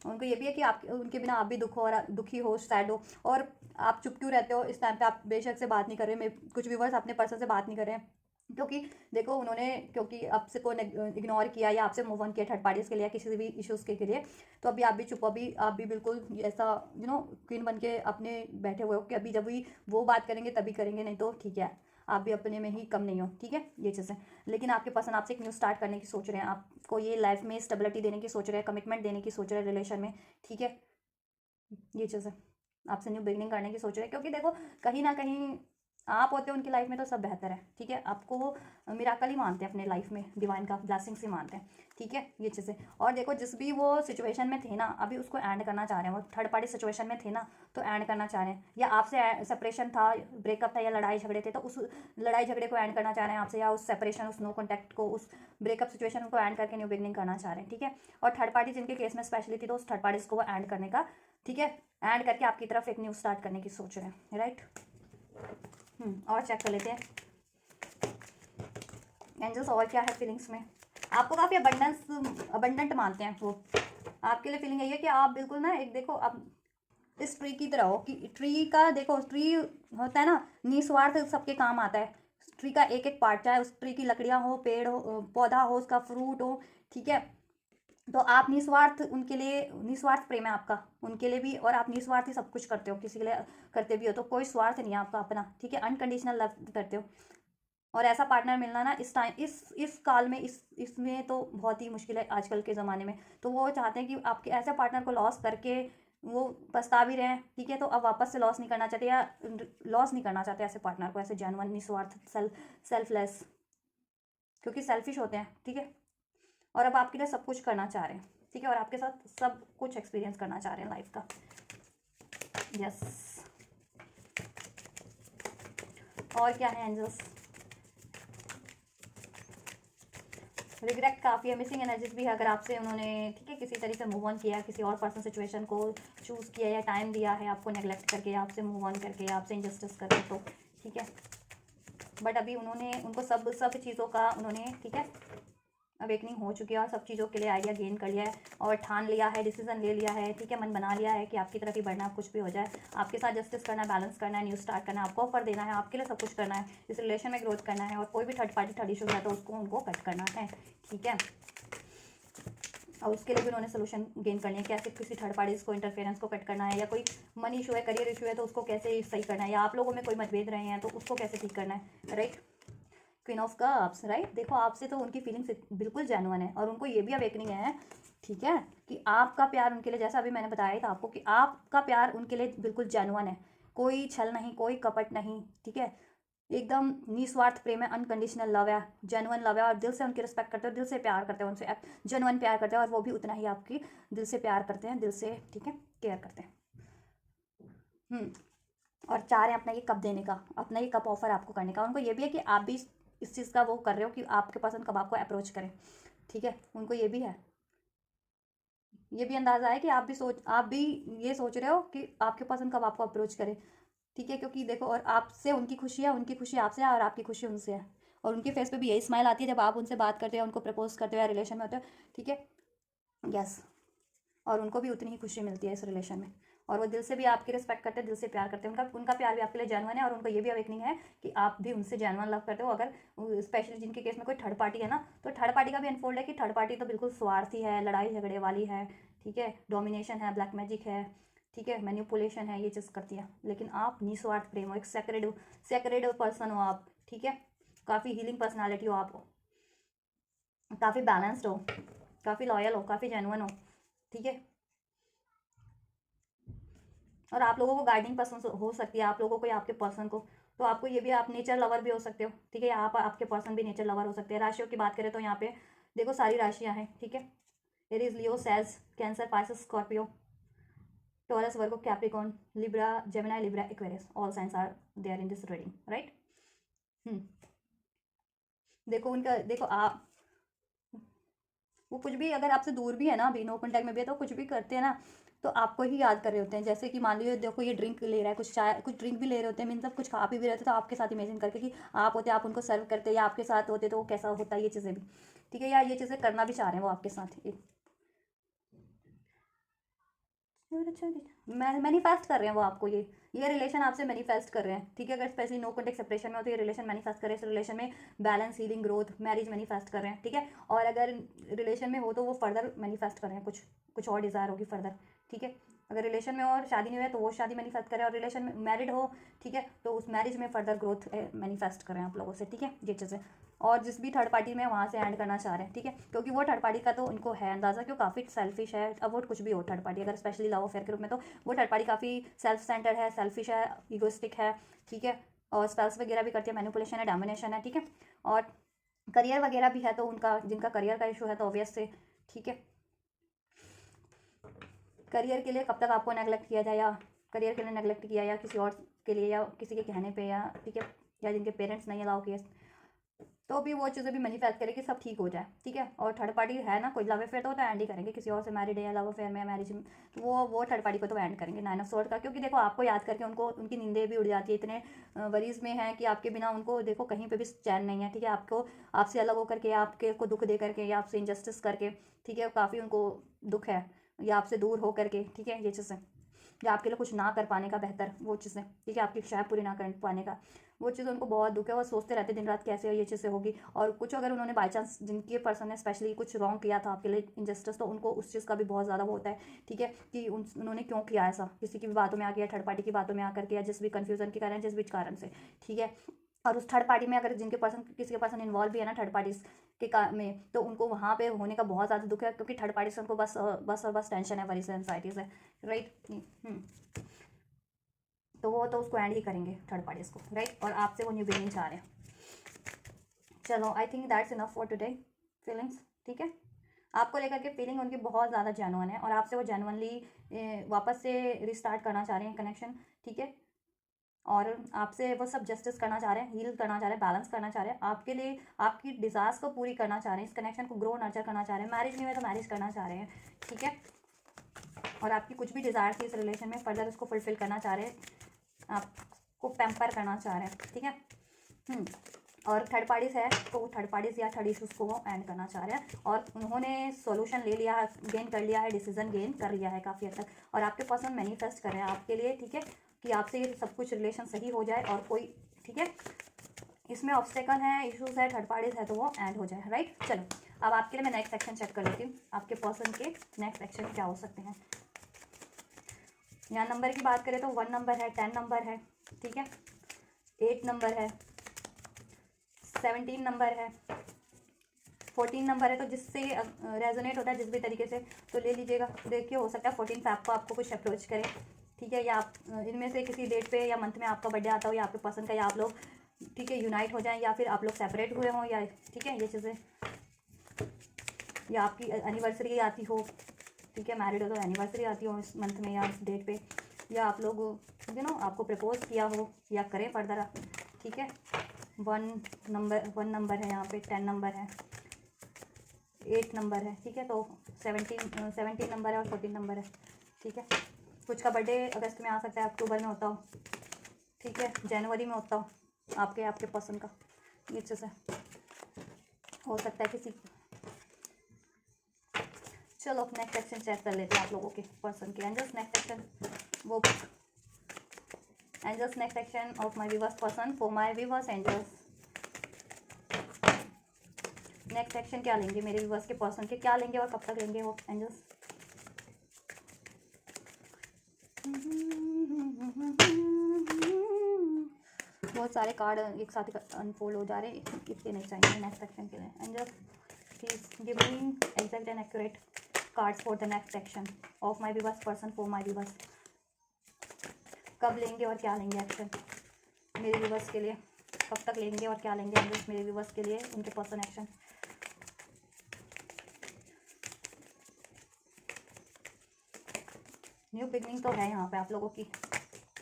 Speaker 1: उनको ये भी है कि आप, उनके बिना आप भी दुखी हो, सैड हो, और आप चुप क्यों रहते हो इस टाइम पे, आप बेशक से बात नहीं कर रहे, मैं कुछ व्यूवर्स अपने पर्सन से बात नहीं कर रहे हैं, क्योंकि देखो उन्होंने, क्योंकि आपसे को इग्नोर किया, या आपसे मूव ऑन किया थर्ड पार्टीज के लिए, या किसी भी इश्यूज़ के लिए, तो अभी आप भी चुप, अभी आप भी बिल्कुल ऐसा क्वीन बन के अपने बैठे हुए हो, कि अभी जब भी वो बात करेंगे तभी करेंगे, नहीं तो ठीक है, आप भी अपने में ही कम नहीं हो, ठीक है, ये चीज़ें। लेकिन आपके पर्सन आपसे एक न्यू स्टार्ट करने की सोच रहे हैं, आपको ये लाइफ में स्टेबिलिटी देने की सोच रहे हैं, कमिटमेंट देने की सोच रहे हैं रिलेशन में, ठीक है, ये चीज़ है। आपसे न्यू बिगनिंग करने की सोच रहे हैं, क्योंकि देखो कहीं ना कहीं आप होते हो उनकी लाइफ में तो सब बेहतर है, ठीक है, आपको वो मिराकल ही मानते हैं अपने लाइफ में, डिवाइन का ब्लेसिंग्स ही मानते हैं, ठीक है, ये चीज़ें। और देखो जिस भी वो सिचुएशन में थे ना, अभी उसको एंड करना चाह रहे हैं, वो थर्ड पार्टी सिचुएशन में थे ना, तो एंड करना चाह रहे हैं, या आपसे सेपरेशन था, ब्रेकअप था, या लड़ाई झगड़े थे, तो उस लड़ाई झगड़े को एंड करना चाह रहे हैं आपसे, या उस सेपरेशन, उस नो कॉन्टैक्ट को, उस ब्रेकअप सिचुएशन को एंड करके न्यू बिगनिंग करना चाह रहे हैं, ठीक है। और थर्ड पार्टी जिनके केस में स्पेशली थी, तो उस थर्ड पार्टीज को वो एंड करने का, ठीक है, एंड करके आपकी तरफ एक न्यू स्टार्ट करने की सोच रहे हैं, राइट। और चेक कर लेते हैं एंजल्स, और क्या है फीलिंग्स में। आपको काफ़ी अबंडेंट मानते हैं वो, आपके लिए फीलिंग यही है कि आप बिल्कुल ना, एक देखो आप इस ट्री की तरह हो, कि ट्री का देखो, ट्री होता है ना, निस्वार्थ सबके काम आता है, ट्री का एक एक पार्ट, चाहे उस ट्री की लकड़ियाँ हो, पेड़ हो, पौधा हो, उसका फ्रूट हो, ठीक है, तो आप निस्वार्थ उनके लिए, निस्वार्थ प्रेम है आपका उनके लिए भी, और आप निस्वार्थ ही सब कुछ करते हो, किसी के लिए करते भी हो, तो कोई स्वार्थ नहीं है आपका अपना, ठीक है, अनकंडीशनल लव करते हो। और ऐसा पार्टनर मिलना ना इस टाइम, इस काल में, इसमें तो बहुत ही मुश्किल है आजकल के ज़माने में, तो वो चाहते हैं कि आपके ऐसे पार्टनर को लॉस करके वो पछता भी रहे हैं, ठीक है, तो अब वापस से लॉस नहीं करना चाहते, या लॉस नहीं करना चाहते ऐसे पार्टनर को, ऐसे जेन्युइन निस्वार्थ सेल्फलेस, क्योंकि सेल्फिश होते हैं, ठीक है, और अब आपके लिए सब कुछ करना चाह रहे हैं, ठीक है, और आपके साथ सब कुछ एक्सपीरियंस करना चाह रहे हैं लाइफ का, यस। और क्या है एंजल्स, रिग्रेट काफ़ी है, मिसिंग एनर्जीज भी है, अगर आपसे उन्होंने, ठीक है, किसी तरीके से मूव ऑन किया, किसी और पर्सन सिचुएशन को चूज़ किया, या टाइम दिया है आपको नेगलेक्ट करके, या आपसे मूव ऑन करके, या आपसे इंजस्टिस करके, तो ठीक है, बट अभी उन्होंने, उनको सब चीज़ों का उन्होंने, ठीक है, अवेकनिंग हो चुकी है, और सब चीज़ों के लिए आइडिया गेन कर लिया है, और ठान लिया है, डिसीजन ले लिया है, ठीक है, मन बना लिया है कि आपकी तरफ ही बढ़ना, कुछ भी हो जाए आपके साथ जस्टिस करना, बैलेंस करना है, न्यू स्टार्ट करना है, आपको ऑफर देना है, आपके लिए सब कुछ करना है, इस रिलेशन में ग्रोथ करना है, और कोई भी थर्ड पार्टी थर्ड इशू है तो उसको उनको कट करना है, ठीक है। और उसके लिए भी उन्होंने सोल्यूशन गेन करनी है, कैसे किसी थर्ड पार्टीज को, इंटरफेरेंस को कट करना है, या कोई मनी इशू है, करियर इशू है, तो उसको कैसे सही करना है, या आप लोगों में कोई मतभेद रहे हैं तो उसको कैसे ठीक करना है, right. Queen of cups, right, देखो आपसे तो उनकी फीलिंग्स बिल्कुल जेन्युइन है, और उनको ये भी अवेकनिंग है, ठीक है, कि आपका प्यार उनके लिए, जैसा अभी मैंने बताया था आपको, कि आपका प्यार उनके लिए बिल्कुल जेन्युइन है, कोई छल नहीं, कोई कपट नहीं, ठीक है, एकदम निस्वार्थ प्रेम है, अनकंडीशनल लव है, जेन्युइन लव है, और दिल से उनकी रिस्पेक्ट करते हो, दिल से प्यार करते हो उनसे, जेन्युइन प्यार करते हैं, और वो भी उतना ही आपकी दिल से प्यार करते हैं, दिल से, ठीक है, केयर करते हैं। और चाह रहे हैं अपना ये कप देने का, अपना ये कप ऑफर आपको करने का, उनको ये भी है कि आप भी इस चीज़ का वो कर रहे हो कि आपके पसंद कब आपको अप्रोच करें, ठीक है, उनको ये भी है, ये भी अंदाज़ा है कि आप भी ये सोच रहे हो कि आपके पसंद कब आपको अप्रोच करें, ठीक है, क्योंकि देखो, और आपसे उनकी खुशी है, उनकी खुशी आपसे है, और आपकी खुशी उनसे है, और उनके फेस पे भी यही स्माइल आती है जब आप उनसे बात करते हो, उनको प्रपोज करते हो, या रिलेशन में होते हो, ठीक है, यस, और उनको भी उतनी ही खुशी मिलती है इस रिलेशन में, और वो दिल से भी आपकी रिस्पेक्ट करते हैं, दिल से प्यार करते हैं, उनका उनका प्यार भी आपके लिए जेन्युइन है और उनको ये भी अवेकनिंग है कि आप भी उनसे जेन्युइन लव करते हो। अगर स्पेशली जिनके केस में कोई थर्ड पार्टी है ना, तो थर्ड पार्टी का भी अनफोल्ड है कि थर्ड पार्टी तो बिल्कुल स्वार्थी है, लड़ाई झगड़े वाली है, ठीक है, डोमिनेशन है, ब्लैक मैजिक है, ठीक है, मैनिपुलेशन है, ये चीज़ करती है। लेकिन आप निस्वार्थ प्रेम हो, एक सेक्रेड पर्सन हो आप, ठीक है, काफ़ी हीलिंग पर्सनालिटी हो आप, काफ़ी बैलेंस्ड हो, काफ़ी लॉयल हो, काफ़ी जेन्युइन हो, ठीक है। और आप लोगों को गाइडिंग पसंद हो सकती है, आप लोगों को या आपके पर्सन को, तो आपको ये भी, आप नेचर लवर भी हो सकते हो, ठीक है, या आप आपके पर्सन भी नेचर लवर हो सकते हैं। राशियों की बात करें तो यहाँ पे देखो सारी राशियाँ हैं, ठीक है, Aries, Leo, Sage, Cancer, Pisces, Scorpio, Taurus, Virgo, Capricorn, Libra, Gemini, Libra, Aquarius, all signs are there in this reading, right. देखो उनका, देखो आप, वो कुछ भी अगर आपसे दूर भी है ना, अभी नो कॉन्टैक्ट में भी है, तो कुछ भी करते हैं ना तो आपको ही याद कर रहे होते हैं। जैसे कि मान लीजिए देखो ये ड्रिंक ले रहा है, कुछ चाय, कुछ ड्रिंक भी ले रहे होते हैं, मीन सब कुछ खा पी भी रहे होते, तो आपके साथ इमेजिन करके कि आप होते, आप उनको सर्व करते या आपके साथ होते तो वो कैसा होता है, ये चीज़ें भी, ठीक है, या ये चीज़ें करना भी चाह रहे हैं वो आपके साथ। मैनिफेस्ट कर रहे हैं वो आपको, ये रिलेशन आपसे मैनिफेस्ट कर रहे हैं, ठीक है। अगर स्पेशली नो कॉन्टेक्ट सेपरेशन में हो तो ये रिलेशन मैनिफेस्ट कर रहे हैं, इस रिलेशन में balance, healing, growth, marriage manifest कर रहे हैं, ठीक है। और अगर रिलेशन में हो तो वो फर्दर मैनिफेस्ट कर रहे हैं, कुछ और डिज़ायर होगी फर्दर, ठीक है। अगर रिलेशन में हो और शादी नहीं हुई है तो वो शादी मैनिफेस्ट करें, और रिलेशन में मैरिड हो, ठीक है, तो उस मैरिज में फर्दर ग्रोथ मैनिफेस्ट करें आप लोगों से, ठीक है, ये चीज़ें। और जिस भी थर्ड पार्टी में वहाँ से एंड करना चाह रहे हैं, ठीक है, क्योंकि वो थर्ड पार्टी का तो उनको है अंदाज़ा, क्यों काफ़ी सेल्फिश है। अब वो कुछ भी हो थर्ड पार्टी, अगर स्पेशली लव अफेयर के रूप में, तो वो थर्ड पार्टी काफ़ी सेल्फ सेंटर्ड है, सेल्फिश है, इगोइस्टिक है, ठीक है, और स्पेल्स वगैरह भी करती है, मैनिपुलेशन है, डोमिनेशन है, ठीक है। और करियर वगैरह भी है, तो उनका, जिनका करियर का इशू है तो ऑब्वियस से, ठीक है, करियर के लिए कब तक आपको नेगलेक्ट किया जाए, या करियर के लिए नेगलेक्ट किया, या किसी और के लिए, या किसी के कहने पे, या ठीक है, या जिनके पेरेंट्स नहीं अलाउ किए, तो भी वो चीज़ें भी मैनिफेस्ट करें कि सब ठीक हो जाए, ठीक है। और थर्ड पार्टी है ना, कोई लव अफेयर तो एंड ही करेंगे, किसी और से मैरिड है या लव अफेयर में, मैरिज में, तो वो थर्ड पार्टी को तो एंड करेंगे, 9 ऑफ स्वॉर्ड का। क्योंकि देखो आपको याद करके उनको, उनकी नींदें भी उड़ जाती है, इतने वरीज में है कि आपके बिना उनको देखो कहीं पे भी चैन नहीं है, ठीक है। आपको, आपसे अलग होकर के, आपके को दुख दे करके, या आपसे इंजस्टिस करके, ठीक है, काफ़ी उनको दुख है, या आपसे दूर हो करके, ठीक है, ये चीज़ें, या आपके लिए कुछ ना कर पाने का बेहतर, वो चीज़ें, ठीक है, आपकी इच्छाएं पूरी ना कर पाने का, वो चीज़ उनको बहुत दुख है। वो सोचते रहते दिन रात कैसे ये चीज़ें होगी। और कुछ अगर उन्होंने बाई चांस, जिनके पर्सन ने स्पेशली कुछ रॉन्ग किया था आपके लिए, इनजस्टिस, तो उनको उस चीज़ का भी बहुत ज़्यादा वो होता है, ठीक है, कि उन्होंने क्यों किया ऐसा, किसी की भी बातों में आ गया, थर्ड पार्टी की बातों में आकर के, या जिस भी कन्फ्यूजन के कारण, जिस भी कारण से, ठीक है। और उस थर्ड पार्टी में अगर जिनके पर्सन, किसी के पर्सन इन्वॉल्व भी है ना थर्ड पार्टीज के में, तो उनको वहाँ पे होने का बहुत ज़्यादा दुख है, क्योंकि थर्ड पार्टी से उनको बस बस और बस टेंशन है, वरी से, एंग्जाइटी से, राइट। तो वो तो उसको एंड ही करेंगे थर्ड पार्टीज को, राइट। और आपसे वो न्यू बिगिनिंग चाह रहे हैं। चलो, I think that's enough for today feelings, ठीक है। आपको लेकर के फीलिंग उनकी बहुत ज़्यादा जेन्युइन है, और आपसे वो जेन्युइनली वापस से रिस्टार्ट करना चाह रहे हैं कनेक्शन, ठीक है। और आपसे वो सब जस्टिस करना चाह रहे हैं, हील करना चाह रहे हैं, बैलेंस करना चाह रहे हैं, आपके लिए आपकी डिज़ायर्स को पूरी करना चाह रहे हैं, इस कनेक्शन को ग्रो नर्चर करना चाह रहे हैं। मैरिज नहीं हुआ तो मैरिज करना चाह रहे हैं, ठीक है। और आपकी कुछ भी डिज़ायर थी इस रिलेशन में, फर्दर उसको फुलफिल करना चाह रहे हैं, आपको पैम्पर करना चाह रहे हैं, ठीक है। और थर्ड पार्टीज है तो थर्ड पार्टीज या थर्ड इशूज़ को वो एंड करना चाह रहे हैं, और उन्होंने सॉल्यूशन ले लिया है, गेन कर लिया है, डिसीजन गेन कर लिया है काफ़ी हद तक। और आपके पर्सन मैनिफेस्ट कर रहे हैं आपके लिए, ठीक है, कि आपसे ये सब कुछ रिलेशन सही हो जाए, और कोई, ठीक है, इसमें ऑब्स्टेकल है, इश्यूज है, थर्ड पार्टीज है, तो वो एंड हो जाए, राइट। चलो, अब आपके लिए मैं नेक्स्ट सेक्शन चेक कर लेती हूँ, आपके पर्सन के नेक्स्ट सेक्शन क्या हो सकते हैं। यहाँ नंबर की बात करें तो 1 नंबर है, 10 नंबर है, ठीक है, 8 नंबर है, 17 नंबर है, 14 नंबर है। तो जिससे रेजोनेट होता है जिस भी तरीके से, तो ले लीजिएगा। देखिए, हो सकता है 14 फैब को आपको कुछ अप्रोच करे, ठीक है, या आप इनमें से किसी डेट पे या मंथ में आपका बर्थडे आता हो, या आपके पसंद का, या आप लोग, ठीक है, यूनाइट हो जाएं, या फिर आप लोग सेपरेट हुए हों, या ठीक है, ये चीज़ें, या आपकी एनिवर्सरी आती हो, ठीक है, मैरिड हो तो एनिवर्सरी आती हो इस मंथ में या इस डेट पे, या आप लोग आपको प्रपोज किया हो या करें फर्दर, ठीक है। 1 नंबर है यहाँ पे, 10 नंबर है, 8 नंबर है, ठीक है। तो 17 नंबर है और 14 नंबर है, ठीक है। कुछ का बर्थडे अगस्त में आ सकता है, अक्टूबर में होता हो, ठीक है, जनवरी में होता हो, आपके पसंद का, ये चीज़ है, हो सकता है किसी। चलो नेक्स्ट सेक्शन चेक कर लेते हैं आप लोगों के पर्सन के एंजल्स। नेक्स्ट सेक्शन वो angels next action of my viewers person for my viewers angels. Next action क्या लेंगे मेरे व्यूअर्स के पर्सन के, क्या लेंगे और कब तक लेंगे वो एंजल्स। बहुत सारे कार्ड एक साथ अनफोल्ड हो जा रहे हैं, इतने नहीं चाहिए नेक्स्ट एक्शन के लिए। Angels please give me exact and accurate cards for the next action of my viewers person for my viewers. कब लेंगे और क्या लेंगे एक्शन मेरे व्यूअर्स के लिए, कब तक लेंगे और क्या लेंगे एंजल्स मेरे व्यूअर्स के लिए, उनके पर्सन एक्शन। न्यू बिगनिंग तो है यहाँ पे आप लोगों की,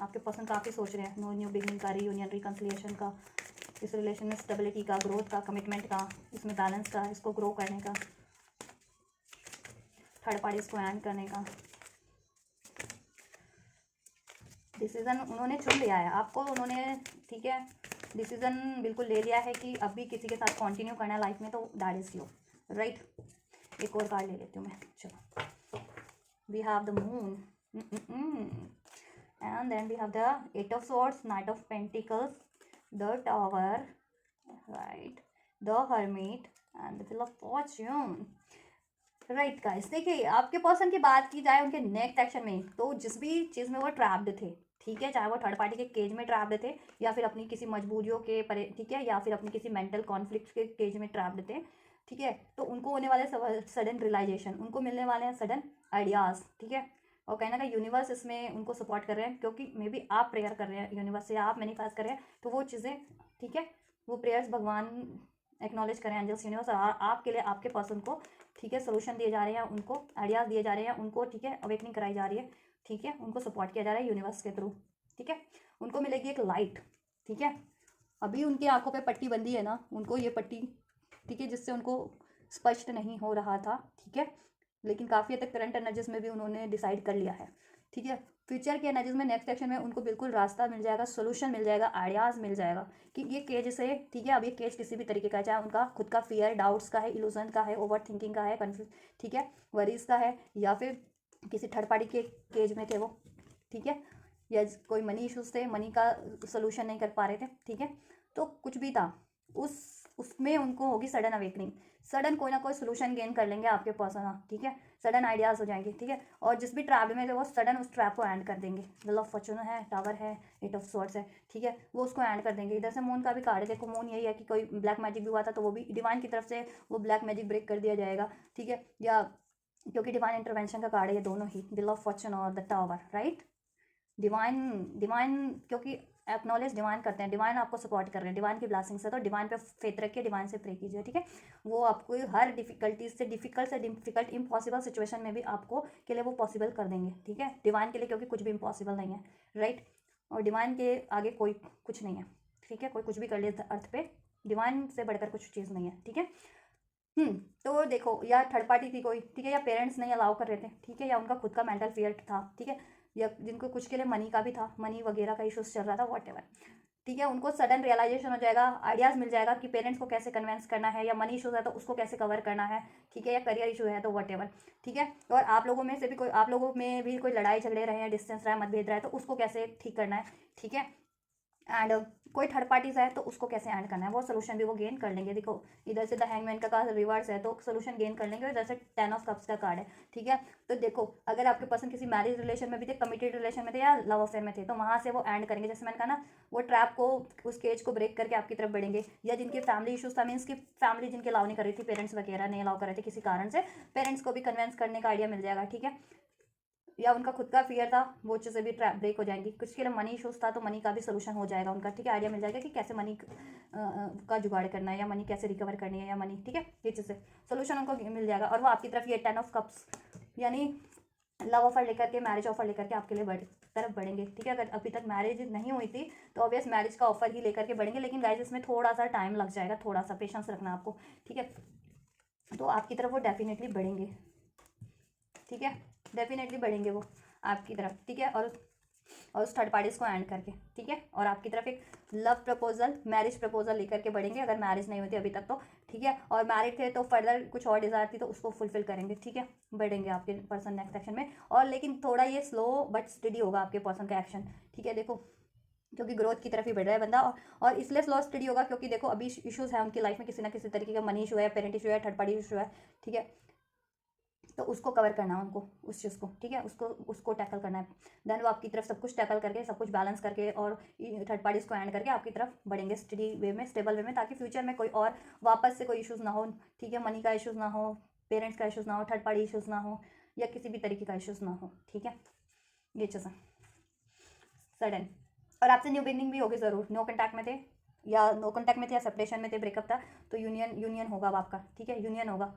Speaker 1: आपके पर्सन काफ़ी सोच रहे हैं नो न्यू बिगनिंग का, रीयूनियन, रिकन्सिलिएशन का, इस रिलेशन में स्टेबिलिटी का, ग्रोथ का, कमिटमेंट का, इसमें बैलेंस का, इसको ग्रो करने का, थर्ड पार्टी इसको एंड करने का डिसीज़न उन्होंने चुन लिया है आपको, उन्होंने ठीक है डिसीज़न बिल्कुल ले लिया है कि अभी किसी के साथ कंटिन्यू करना है लाइफ में, तो दैट इज़ यू राइट। एक और कार्ड ले लेती हूँ मैं, चलो। We have the moon and then we have the Eight of Swords, Knight of Pentacles, the Tower, right, the Hermit and the Wheel of Fortune, right guys। देखिए आपके person की बात की जाए उनके नेक्स्ट एक्शन में, तो जिस भी चीज़ में वो ट्रैप्ड थे, ठीक है, चाहे वो थर्ड पार्टी के केज में ट्रैप्ड थे या फिर अपनी किसी मजबूरियों के परे, ठीक है, या फिर अपनी किसी मेंटल कॉन्फ्लिक्ट के केज में ट्रैप्ड थे, ठीक है, तो उनको होने वाले सडन रियलाइजेशन, उनको मिलने वाले हैं सडन आइडियाज़, ठीक है, और कहीं ना कहीं यूनिवर्स इसमें उनको सपोर्ट कर रहे हैं, क्योंकि मे बी आप प्रेयर कर रहे हैं यूनिवर्स से, आप मैनिफेस्ट कर रहे हैं, तो वो चीज़ें, ठीक है, वो प्रेयर्स भगवान एक्नॉलेज करें, एंजल्स, यूनिवर्स, और आपके लिए आपके पर्सन को, ठीक है, सोल्यूशन दिए जा रहे हैं, उनको आइडियाज़ दिए जा रहे हैं, उनको, ठीक है, अवेकनिंग कराई जा रही है, ठीक है, उनको सपोर्ट किया जा रहा है यूनिवर्स के थ्रू, ठीक है, उनको मिलेगी एक लाइट, ठीक है। अभी उनकी आंखों पे पट्टी बंदी है ना, उनको ये पट्टी, ठीक है, जिससे उनको स्पष्ट नहीं हो रहा था, ठीक है, लेकिन काफ़ी हद तक करंट एनर्जीज में भी उन्होंने डिसाइड कर लिया है, ठीक है। फ्यूचर के एनर्जीज में नेक्स्ट सेक्शन में उनको बिल्कुल रास्ता मिल जाएगा, सोल्यूशन मिल जाएगा, आइडियाज़ मिल जाएगा कि ये केज से, ठीक है, अब ये केज किसी भी तरीके का है, चाहे उनका खुद का फियर, डाउट्स का है, इल्यूजन का है, ओवर थिंकिंग का है, कन्फ्यूज, ठीक है, वरीज का है, या फिर किसी थर्ड पार्टी के केज में थे वो, ठीक है, या कोई मनी इशूज़ थे, मनी का सोल्यूशन नहीं कर पा रहे थे, ठीक है, तो कुछ भी था उसमें उनको होगी सडन अवेकनिंग, सडन कोई ना कोई सोल्यूशन गेन कर लेंगे आपके पर्सन, ठीक है, सडन आइडियाज़ हो जाएंगे, ठीक है, और जिस भी ट्रैप में थे वो सडन उस ट्रैप को एंड कर देंगे। व्हील ऑफ फॉर्च्यून है, टावर है, एट ऑफ स्वॉर्ड्स है, ठीक है, वो उसको एंड कर देंगे। इधर से मून का भी कार्ड है, देखो मून यही है कि कोई ब्लैक मैजिक भी हुआ था तो वो भी डिवाइन की तरफ से वो ब्लैक मैजिक ब्रेक कर दिया जाएगा, ठीक है, या क्योंकि डिवाइन इंटरवेंशन का कार्ड है ये दोनों ही, व्हील ऑफ फॉर्च्यून और द टावर, राइट। डिवाइन क्योंकि एक्नॉलेज डिवाइन करते हैं, डिवाइन आपको सपोर्ट कर रहे हैं, डिवाइन की ब्लेसिंग्स है, तो डिवाइन पे फेथ रखिए, डिवाइन से प्रे कीजिए, ठीक है, वो आपको हर डिफिकल्टीज से डिफिकल्ट इम्पॉसिबल सिचुएशन में भी आपको के लिए वो पॉसिबल कर देंगे, ठीक है, डिवाइन के लिए, क्योंकि कुछ भी इम्पॉसिबल नहीं है, राइट, और डिवाइन के आगे कोई कुछ नहीं है, ठीक है, कोई कुछ भी कर ले अर्थ पे, डिवाइन से बढ़कर कुछ चीज़ नहीं है, ठीक है। तो देखो, या थर्ड पार्टी थी कोई, ठीक है, या पेरेंट्स नहीं अलाउ कर रहे थे, ठीक है, या उनका खुद का मेंटल फियर था, ठीक है, या जिनको कुछ के लिए मनी का भी था, मनी वगैरह का इश्यूज चल रहा था, व्हाटएवर, ठीक है, उनको सडन रियलाइजेशन हो जाएगा, आइडियाज़ मिल जाएगा कि पेरेंट्स को कैसे कन्विंस करना है, या मनी इशूज़ है तो उसको कैसे कवर करना है, ठीक है, या करियर इशू है तो व्हाटएवर, ठीक है, और आप लोगों में से भी कोई, आप लोगों में भी कोई लड़ाई झगड़े रहे हैं, डिस्टेंस रहा है, मतभेद रहा है, तो उसको कैसे ठीक करना है, ठीक है, एंड कोई थर्ड पार्टीज है तो उसको कैसे एंड करना है, वो सोल्यूशन भी वो गेन कर लेंगे। देखो इधर से द हैंगमैन का कार्ड रिवर्स है तो सोल्यूशन गेन कर लेंगे, और इधर से 10 ऑफ कप्स का कार्ड है, ठीक है। तो देखो अगर आपके पर्सन किसी मैरिज रिलेशन में भी थे, कमिटेड रिलेशन में थे, या लव अफेयर में थे, तो वहाँ से वो एंड करेंगे, जैसे मैंने कहा ना, वो ट्रैप को, उस केज को ब्रेक करके आपकी तरफ बढ़ेंगे, या जिनके फैमिली इशूज था, मीन्स की फैमिली जिनके अलाउ नहीं कर रही थी, पेरेंट्स वगैरह नहीं अलाउ कर रहे थे किसी कारण से, पेरेंट्स को भी कन्विंस करने का आइडिया मिल जाएगा, ठीक है, या उनका खुद का फियर था, वो चीज़ें भी ट्रैप ब्रेक हो जाएंगी, कुछ के लिए मनी इशूज़ था तो मनी का भी सोल्यूशन हो जाएगा उनका, ठीक है, आइडिया मिल जाएगा कि कैसे मनी का जुगाड़ करना है, या मनी कैसे रिकवर करनी है, या मनी, ठीक है, ये चीज़ें सोल्यूशन उनको मिल जाएगा, और वो आपकी तरफ ये 10 ऑफ कप्स यानी लव ऑफर लेकर के, मैरिज ऑफर लेकर के आपके लिए तरफ बढ़ेंगे, ठीक है। अगर अभी तक मैरिज नहीं हुई थी तो ऑब्वियस मैरिज का ऑफर ही लेकर के बढ़ेंगे, लेकिन गाइज इसमें थोड़ा सा टाइम लग जाएगा, थोड़ा सा पेशेंस रखना आपको, ठीक है, तो आपकी तरफ वो डेफिनेटली बढ़ेंगे, ठीक है, डेफिनेटली बढ़ेंगे वो आपकी तरफ, ठीक है, और उस थर्ड पार्टीज को एंड करके, ठीक है, और आपकी तरफ एक लव प्रपोजल, मैरिज प्रपोजल लेकर के बढ़ेंगे, अगर मैरिज नहीं होती अभी तक तो, ठीक है। और मैरिड थे तो फर्दर कुछ और डिज़ायर थी तो उसको फुलफिल करेंगे, ठीक है, बढ़ेंगे आपके पर्सन नेक्स्ट एक्शन में। और लेकिन थोड़ा ये स्लो बट स्टडी होगा आपके पर्सन का एक्शन, ठीक है। देखो क्योंकि ग्रोथ की तरफ ही बढ़ रहा है बंदा, और इसलिए स्लो स्टडी होगा क्योंकि देखो अभी इश्यूज है उनकी लाइफ में, किसी ना किसी तरीके का मनी इशू है, पेरेंट इशू है, थर्ड पार्टी इशू है, ठीक है। तो उसको कवर करना है उनको, उस चीज़ को, ठीक है, उसको उसको टैकल करना है। देन वो आपकी तरफ सब कुछ टैकल करके, सब कुछ बैलेंस करके और थर्ड पार्टीज को एंड करके आपकी तरफ बढ़ेंगे स्टडी वे में, स्टेबल वे में, ताकि फ्यूचर में कोई और वापस से कोई इशूज़ ना हो, ठीक है, मनी का इशूज़ ना हो, पेरेंट्स का इशूज़ ना हो, थर्ड पार्टी इशूज़ ना हो, या किसी भी तरीके का इशूज़ ना हो, ठीक है। ये चीज़ सडन, और आपसे न्यू बिगनिंग भी होगी ज़रूर। नो कॉन्टैक्ट में थे या नो कॉन्टैक्ट में थे या सेपरेशन में थे, ब्रेकअप था, तो यूनियन होगा अब आपका, ठीक है, यूनियन होगा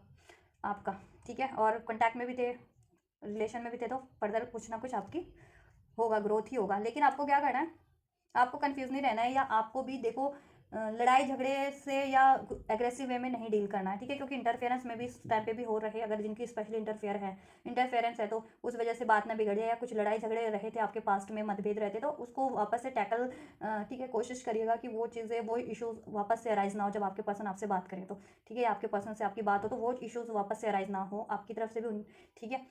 Speaker 1: आपका, ठीक है। और कॉन्टैक्ट में भी थे, रिलेशन में भी थे, तो फर्दर कुछ ना कुछ आपकी होगा, ग्रोथ ही होगा। लेकिन आपको क्या करना है, आपको कंफ्यूज नहीं रहना है, या आपको भी देखो लड़ाई झगड़े से या एग्रेसिव वे में नहीं डील करना है, ठीक है, क्योंकि इंटरफेरेंस में भी इस टाइम पे भी हो रहे, अगर जिनकी स्पेशली इंटरफेरेंस है तो उस वजह से बात ना बिगड़ जाए, या कुछ लड़ाई झगड़े रहे थे आपके पास्ट में, मतभेद रहते, तो उसको वापस से टैकल, ठीक है, कोशिश करिएगा कि वो चीज़ें, वो इश्यूज वापस से अराइज ना हो जब आपके पर्सन आपसे बात करें तो, ठीक है, आपके पर्सन से आपकी बात हो तो वो इश्यूज वापस से अराइज ना हो आपकी तरफ से भी, ठीक है।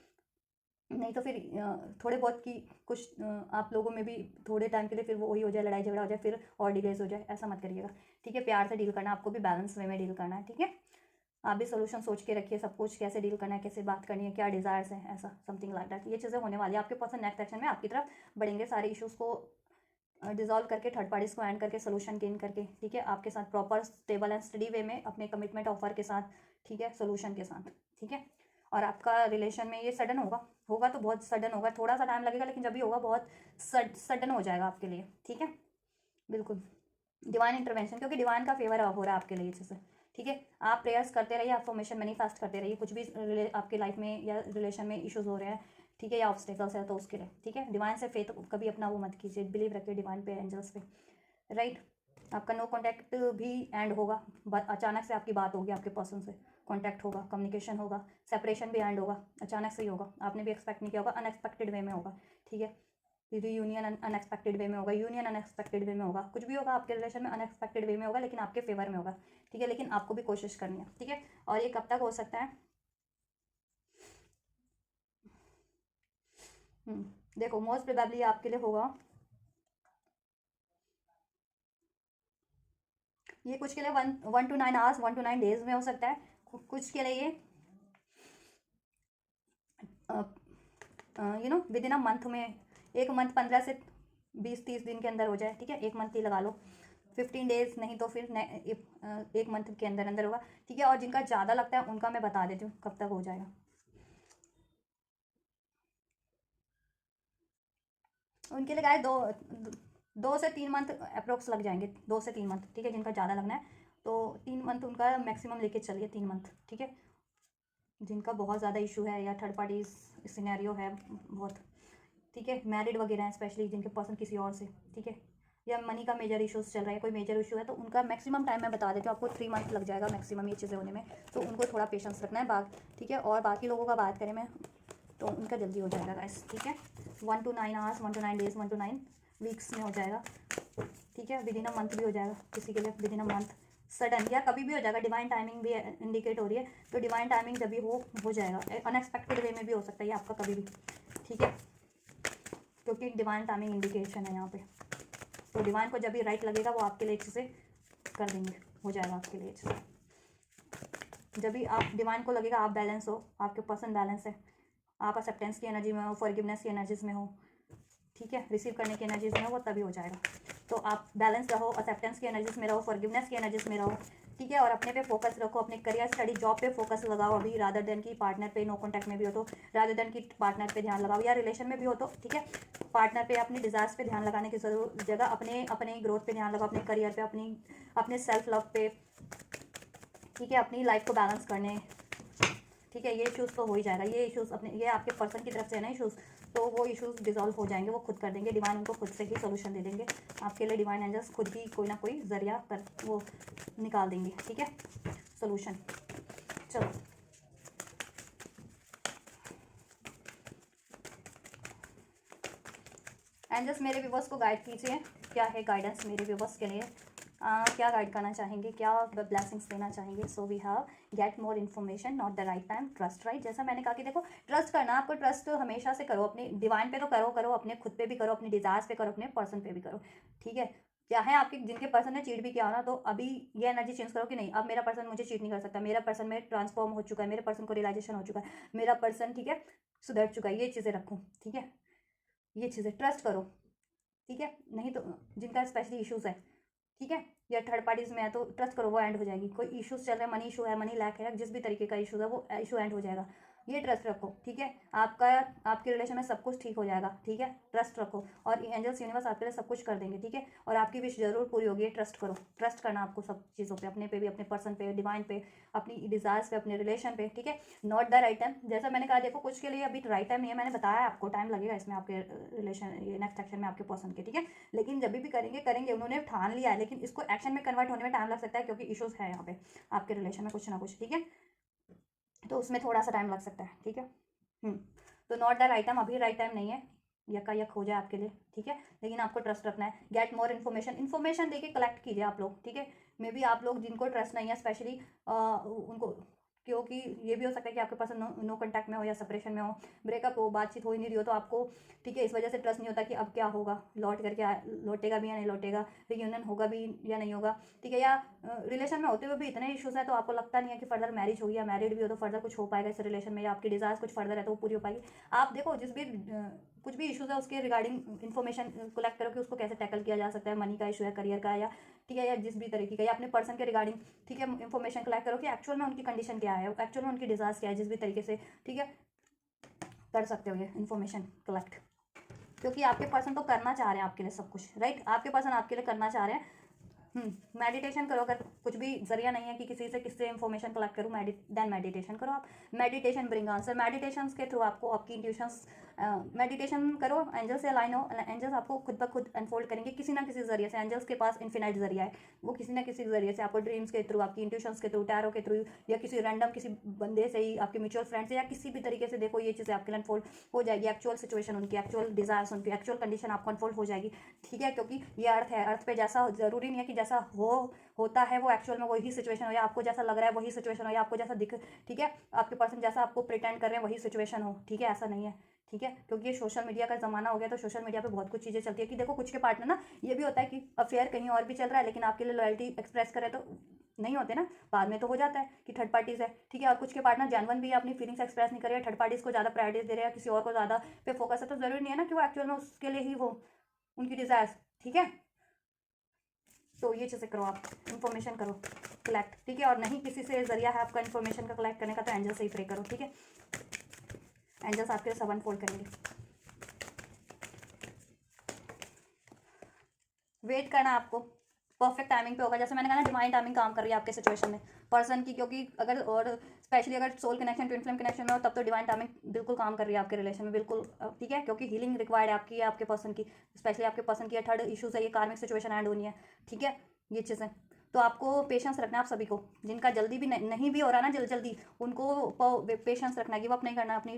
Speaker 1: नहीं तो फिर थोड़े बहुत की कुछ आप लोगों में भी थोड़े टाइम के लिए फिर वो वही हो जाए, लड़ाई झगड़ा हो जाए, फिर और डिलेज हो जाए, ऐसा मत करिएगा, ठीक है। प्यार से डील करना, आपको भी बैलेंस वे में डील करना है, ठीक है। आप भी सोल्यूशन सोच के रखिए, सब कुछ कैसे डील करना है, कैसे बात करनी है, क्या डिज़ायर्स हैं, ऐसा समथिंग लाइक दैट। ये चीज़ें होने वाली है, आपके पर्सन नेक्स्ट एक्शन में आपकी तरफ बढ़ेंगे, सारे इश्यूज़ को डिजॉल्व करके, थर्ड पार्टीज को एंड करके, सोल्यूशन गेन करके, ठीक है, आपके साथ प्रॉपर स्टेबल एंड स्टडी वे में, अपने कमिटमेंट ऑफर के साथ, ठीक है, सोल्यूशन के साथ, ठीक है। और आपका रिलेशन में ये सडन होगा तो बहुत सडन होगा, थोड़ा सा टाइम लगेगा, लेकिन जब भी होगा बहुत सडन हो जाएगा आपके लिए, ठीक है, बिल्कुल डिवाइन इंटरवेंशन, क्योंकि डिवाइन का फेवर हो रहा है आपके लिए ये चीज़, ठीक है। आप प्रेयर्स करते रहिए, अफर्मेशन मैनिफेस्ट करते रहिए, कुछ भी आपके लाइफ में या रिलेशन में इश्यूज हो रहे हैं, ठीक है, या ऑब्स्टेकल्स है तो उसके लिए, ठीक है। डिवाइन से फेथ कभी अपना वो मत कीजिए, बिलीव रखिए डिवाइन पे, एंजल्स पे, राइट। आपका नो कॉन्टैक्ट भी एंड होगा, अचानक से आपकी बात होगी आपके पर्सन से, कॉन्टैक्ट होगा, कम्युनिकेशन होगा, सेपरेशन भी एंड होगा, अचानक से ही होगा, आपने भी एक्सपेक्ट नहीं किया होगा, अनएक्सपेक्टेड वे में होगा, ठीक है। यूनियन अनएक्सपेक्टेड वे में होगा, यूनियन अनएक्सपेक्टेड वे में होगा, कुछ भी होगा आपके रिलेशन में अनएक्सपेक्टेड वे में होगा, लेकिन आपके फेवर में होगा, ठीक है। लेकिन आपको भी कोशिश करनी है, ठीक है। और ये कब तक हो सकता है, देखो मोस्ट प्रोबेबली आपके लिए होगा ये, कुछ के लिए 1 to 9 आवर्स, 1 to 9 डेज में हो सकता है, कुछ के लिए ये विद इन अ मंथ में, एक मंथ 15 से 20-30 दिन के अंदर हो जाए, ठीक है, एक मंथ ही लगा लो, 15 डेज, नहीं तो फिर एक मंथ के अंदर अंदर होगा, ठीक है। और जिनका ज़्यादा लगता है उनका मैं बता देती हूँ कब तक हो जाएगा, उनके लिए गाय 2 से 3 मंथ अप्रोक्स लग जाएंगे, 2 से 3 मंथ, ठीक है, जिनका ज़्यादा लगना है तो 3 मंथ उनका मैक्सिमम लेके चलिए, 3 मंथ, ठीक है। जिनका बहुत ज़्यादा इशू है या थर्ड पार्टी सिनेरियो है बहुत, ठीक है, मैरिड वगैरह हैं स्पेशली, जिनके पर्सन किसी और से, ठीक है, या मनी का मेजर इशूज़ चल रहा है, कोई मेजर इशू है, तो उनका मैक्सिमम टाइम मैं बता देती हूँ आपको, 3 मंथ लग जाएगा मैक्सिमम ये चीज़ें होने में, तो उनको थोड़ा पेशेंस रखना है ठीक है। और बाकी लोगों का बात करें मैं तो उनका जल्दी हो जाएगा गाइस, ठीक है, 1 to 9 hours, 1 to 9 days, 1 to 9 weeks में हो जाएगा, ठीक है। विद इन अ मंथ भी हो जाएगा किसी के लिए, with in a month, sudden या कभी भी हो जाएगा, डिवाइन टाइमिंग भी इंडिकेट हो रही है, तो डिवाइन टाइमिंग जब भी हो जाएगा, अनएक्सपेक्टेड वे में भी हो सकता है ये आपका कभी भी, ठीक है, क्योंकि डिवाइन टाइमिंग इंडिकेशन है यहाँ पे, तो डिवाइन को जब भी राइट लगेगा वो आपके लिए अच्छे से कर देंगे, हो जाएगा आपके लिए अच्छे से, जब भी आप डिवाइन को लगेगा आप बैलेंस हो, आपके पर्सन बैलेंस है, आप एक्सेप्टेंस की एनर्जी में हो, फॉरगिवनेस की एनर्जीज में हो, ठीक है, रिसीव करने की एनर्जीज में हो, वो तभी हो जाएगा। तो आप बैलेंस रहो, एक्सेप्टेंस की एनर्जीज में रहो, फॉरगिवनेस की एनर्जीज में रहो, ठीक है। और अपने पे फोकस रखो, अपने करियर, स्टडी, जॉब पे फोकस लगाओ अभी, रादर देन की पार्टनर पे, नो कॉन्टैक्ट में भी हो तो रादर देन की पार्टनर पे ध्यान लगाओ, या रिलेशन में भी हो तो, ठीक है, पार्टनर पे, अपने डिजायर्स पे ध्यान लगाने की जगह अपने ग्रोथ पे ध्यान लगाओ, अपने करियर पे, अपने सेल्फ लव पे, ठीक है, अपनी लाइफ को बैलेंस करने, ठीक है। ये इशूज़ तो हो ही जाएगा, ये इशूज़ अपने, ये आपके पर्सन की तरफ से है ना इशूज़, तो वो इशूज़ डिजॉल्व हो जाएंगे, वो खुद कर देंगे, डिवाइन उनको खुद से ही सोल्यूशन दे देंगे आपके लिए, डिवाइन एंजल्स खुद ही कोई ना कोई जरिया कर वो निकाल देंगे, ठीक है, सोल्यूशन। चलो एंजल्स मेरे व्यूवर्स को गाइड कीजिए, क्या है गाइडेंस मेरे व्यूवर्स के लिए, क्या गाइड करना चाहेंगे, क्या ब्लेसिंग्स देना चाहेंगे। So we have get more information, not the right time, trust right. जैसा मैंने कहा कि देखो ट्रस्ट करना, आपको ट्रस्ट हमेशा से करो, अपने डिवाइन पे तो करो, अपने खुद पे भी करो, अपने डिजायर्स पे करो, अपने पर्सन पे भी करो, ठीक है। चाहे आपके जिनके पर्सन ने चीट भी किया हो ना, तो अभी ये एनर्जी चेंज करो कि नहीं, अब मेरा पर्सन मुझे चीट नहीं कर सकता, मेरा पर्सन में ट्रांसफॉर्म हो चुका है, मेरे पर्सन को रियलाइजेशन हो चुका है, मेरा पर्सन ठीक है सुधर चुका है, ये चीज़ें रखो, ठीक है, ये चीज़ें ट्रस्ट करो, ठीक है। नहीं तो जिनका स्पेशली इश्यूज है, ठीक है, या थर्ड पार्टीज में है, तो ट्रस्ट करो, वो एंड हो जाएगी। कोई इश्यूज चल रहा है, मनी इशू है, मनी लैक है, जिस भी तरीके का इशू है वो इशू एंड हो जाएगा, ये ट्रस्ट रखो, ठीक है। आपका आपके रिलेशन में सब कुछ ठीक हो जाएगा, ठीक है, ट्रस्ट रखो, और एंजल्स यूनिवर्स आपके लिए सब कुछ कर देंगे, ठीक है। और आपकी विश जरूर पूरी होगी, ट्रस्ट करो, ट्रस्ट करना आपको सब चीज़ों पे, अपने पे भी, अपने पर्सन पे, डिवाइन पे, अपनी डिजायर्स पे, अपने रिलेशन पे, ठीक है। नॉट द राइट टाइम, जैसा मैंने कहा, देखो कुछ के लिए अभी राइट टाइम नहीं है, मैंने बताया आपको टाइम लगेगा इसमें, आपके रिलेशन ये नेक्स्ट एक्शन में आपके पर्सन के, ठीक है। लेकिन जब भी करेंगे, उन्होंने ठान लिया है, लेकिन इसको एक्शन में कन्वर्ट होने में टाइम लग सकता है, क्योंकि इश्यूज है यहाँ पे आपके रिलेशन में कुछ ना कुछ, ठीक है, तो उसमें थोड़ा सा टाइम लग सकता है, ठीक है। तो नॉट द राइट टाइम, अभी राइट टाइम नहीं है, यक हो जाए आपके लिए, ठीक है। लेकिन आपको ट्रस्ट रखना है, गेट मोर इन्फॉर्मेशन देके कलेक्ट कीजिए आप लोग, ठीक है। मे बी आप लोग जिनको ट्रस्ट नहीं है स्पेशली उनको, क्योंकि ये भी हो सकता है कि आपके पास नो कॉन्टैक्ट में हो, या सेपरेशन में हो, ब्रेकअप हो, बातचीत हो ही नहीं रही हो, तो आपको ठीक है इस वजह से ट्रस्ट नहीं होता कि अब क्या होगा, लौट करके लौटेगा भी या नहीं लौटेगा, रियूनियन होगा भी या नहीं होगा, ठीक है। या रिलेशन में होते हुए भी इतने इश्यूज है, तो आपको लगता नहीं है कि फर्दर मैरिज होगी, या मैरिड भी हो तो फर्दर कुछ हो पाएगा इस रिलेशन में, या आपकी डिजायर्स कुछ फर्दर है तो वो पूरी हो पाएगी। आप देखो जिस भी कुछ भी इश्यूज है उसके रिगार्डिंग इन्फॉर्मेशन कलेक्ट करो कि उसको कैसे टैकल किया जा सकता है, मनी का इशू है, करियर का, या ठीक है, या जिस भी तरीके का, या अपने पर्सन के रिगार्डिंग, ठीक है, इन्फॉर्मेशन कलेक्ट करो कि एक्चुअल में उनकी कंडीशन क्या है, एक्चुअल में उनकी डिजायर्स क्या है, जिस भी तरीके से, ठीक है, कर सकते हो ये इन्फॉर्मेशन कलेक्ट, क्योंकि आपके पर्सन तो करना चाह रहे हैं आपके लिए सब कुछ, राइट, आपके पर्सन आपके लिए करना चाह रहे हैं। मेडिटेशन करो, अगर कुछ भी जरिया नहीं है कि किसी से किससे इन्फॉर्मेशन कलेक्ट करूँ, देन मेडिटेशन करो आप, मेडिटेशन ब्रिंग आंसर, मेडिटेशन के थ्रू आपको आपकी इंट्यूशंस, मेडिटेशन करो, एंजल्स से अलाइन हो, एंजल्स आपको खुद ब खुद अनफोल्ड करेंगे किसी ना किसी जरिए से, एंजल्स के पास इन्फिनाइट जरिया है, वो किसी ना किसी जरिए से आपको ड्रीम्स के थ्रू, आपकी इंट्यूशंस के थ्रू, टैरो के थ्रू, या किसी रैंडम किसी बंदे से ही, आपके म्यूचुअल फ्रेंड से, या किसी भी तरीके से, देखो ये चीज़ें आपके लिए अनफोल्ड हो जाएगी, एक्चुअल सिचुएशन उनकी, एक्चुअल डिजायर्स उनकी, एक्चुअल कंडीशन आपको अनफोल्ड हो जाएगी, ठीक है। क्योंकि ये अर्थ है, अर्थ पे जैसा जरूरी नहीं है कि जैसा होता है वो एक्चुअल में वही सिचुएशन हो, या आपको जैसा लग रहा है वही सिचुएशन हो, या आपको जैसा दिख, ठीक है, आपके पर्सन जैसा आपको प्रिटेंड कर रहे हैं वही सिचुएशन हो, ठीक है, ऐसा नहीं है, ठीक है। क्योंकि ये सोशल मीडिया का ज़माना हो गया, तो सोशल मीडिया पे बहुत कुछ चीज़ें चलती है कि देखो कुछ के पार्टनर ना ये भी होता है कि अफेयर कहीं और भी चल रहा है, लेकिन आपके लिए लॉयल्टी एक्सप्रेस करे तो नहीं होते ना, बाद में तो हो जाता है कि थर्ड पार्टीज है, ठीक है। और कुछ के पार्टनर जेन्युइन भी अपनी फीलिंग्स एक्सप्रेस नहीं कर रहे हैं, थर्ड पार्टीज को ज़्यादा प्रायोरिटी दे रहे हैं, किसी और को ज़्यादा पे फोकस है, तो ज़रूरी नहीं है ना कि वो एक्चुअल में उसके लिए ही हो उनकी डिजायर्स, ठीक है। तो ये चीज़ें करो आप, इन्फॉर्मेशन करो कलेक्ट, ठीक है। और नहीं किसी से जरिया है आपका इन्फॉर्मेशन का कलेक्ट करने का, तो एंजल से ही प्रे करो, ठीक है, एंजल्स आपके सब अनफोल्ड करेंगे। वेट करना आपको, परफेक्ट टाइमिंग पे होगा, जैसे मैंने कहा ना डिवाइन टाइमिंग काम कर रही है आपके सिचुएशन में पर्सन की, क्योंकि अगर और स्पेशली अगर soul connection twin flame connection में हो, तब तो डिवाइन टाइमिंग बिल्कुल काम कर रही है आपके रिलेशन में, बिल्कुल, ठीक है। क्योंकि हीलिंग रिक्वायर्ड है आपकी, है आपके पर्सन की, स्पेशली आपके पर्सन की थर्ड इशूज है, ये कार्मिक सिचुएशन एंड होनी है, ठीक है, ये चीज़ें। तो आपको पेशेंस रखना है, आप सभी को, जिनका जल्दी भी नहीं भी हो रहा ना, जल्दी उनको पेशेंस रखना, गिव अप नहीं करना अपनी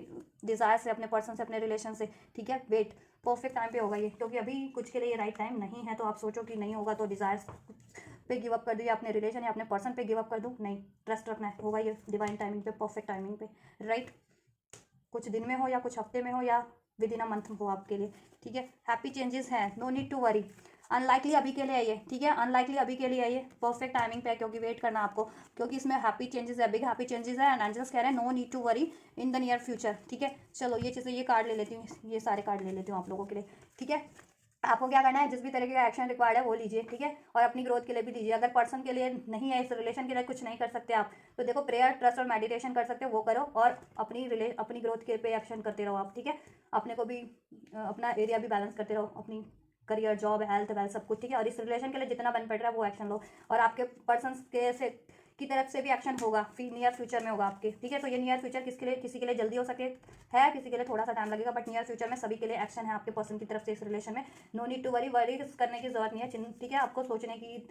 Speaker 1: डिजायर से, अपने पर्सन से, अपने रिलेशन से, ठीक है। वेट, परफेक्ट टाइम पे होगा ये, क्योंकि अभी कुछ के लिए ये राइट टाइम नहीं है, तो आप सोचो कि नहीं होगा तो डिजायर्स पे गिव अप कर दूँ, या अपने रिलेशन या अपने पर्सन पे गिव अप कर दूँ, नहीं, ट्रस्ट रखना है, होगा ये डिवाइन टाइमिंग पे, परफेक्ट टाइमिंग पे, राइट। कुछ दिन में हो या कुछ हफ्ते में हो या विद इन अ मंथ हो आपके लिए, ठीक है। हैप्पी चेंजेस हैं, no need to worry, unlikely अभी के लिए है ये, ठीक है, अनलाइकली अभी के लिए है ये, परफेक्ट टाइमिंग पे है, क्योंकि वेट करना आपको, क्योंकि इसमें हैप्पी चेंजेस है, बिग हैप्पी चेंजेस है, एंड एंजल्स कह रहे हैं no need to worry in the near future, ठीक है। चलो ये चीज़ें, ये कार्ड ले लेती हूँ, ये सारे कार्ड ले लेती हूँ आप लोगों के लिए, ठीक है। आपको क्या करना है, जिस भी तरीके का एक्शन रिक्वायर्ड है वो लीजिए, ठीक है, और अपनी ग्रोथ के लिए भी लीजिए। अगर पर्सन के लिए नहीं है, इस रिलेशन के लिए कुछ नहीं कर सकते आप, तो देखो प्रेयर, ट्रस्ट और मेडिटेशन कर सकते हो, वो करो, और अपनी ग्रोथ के पे एक्शन करते रहो आप, ठीक है। अपने को भी अपना एरिया भी बैलेंस करते रहो, अपनी करियर, जॉब, हेल्थ वेल्थ सब कुछ, ठीक है। और इस रिलेशन के लिए जितना बन पड़ रहा है वो एक्शन लो, और आपके पर्सन के से की तरफ से भी एक्शन होगा, फिर नियर फ्यूचर में होगा आपके, ठीक है। तो ये नियर फ्यूचर किसी के लिए जल्दी हो सके है, किसी के लिए थोड़ा सा टाइम लगेगा, बट नियर फ्यूचर में सभी के लिए एक्शन है आपके पर्सन की तरफ से इस रिलेशन में। नो नीड टू वरी करने की जरूरत नहीं है, ठीक है, आपको सोचने की,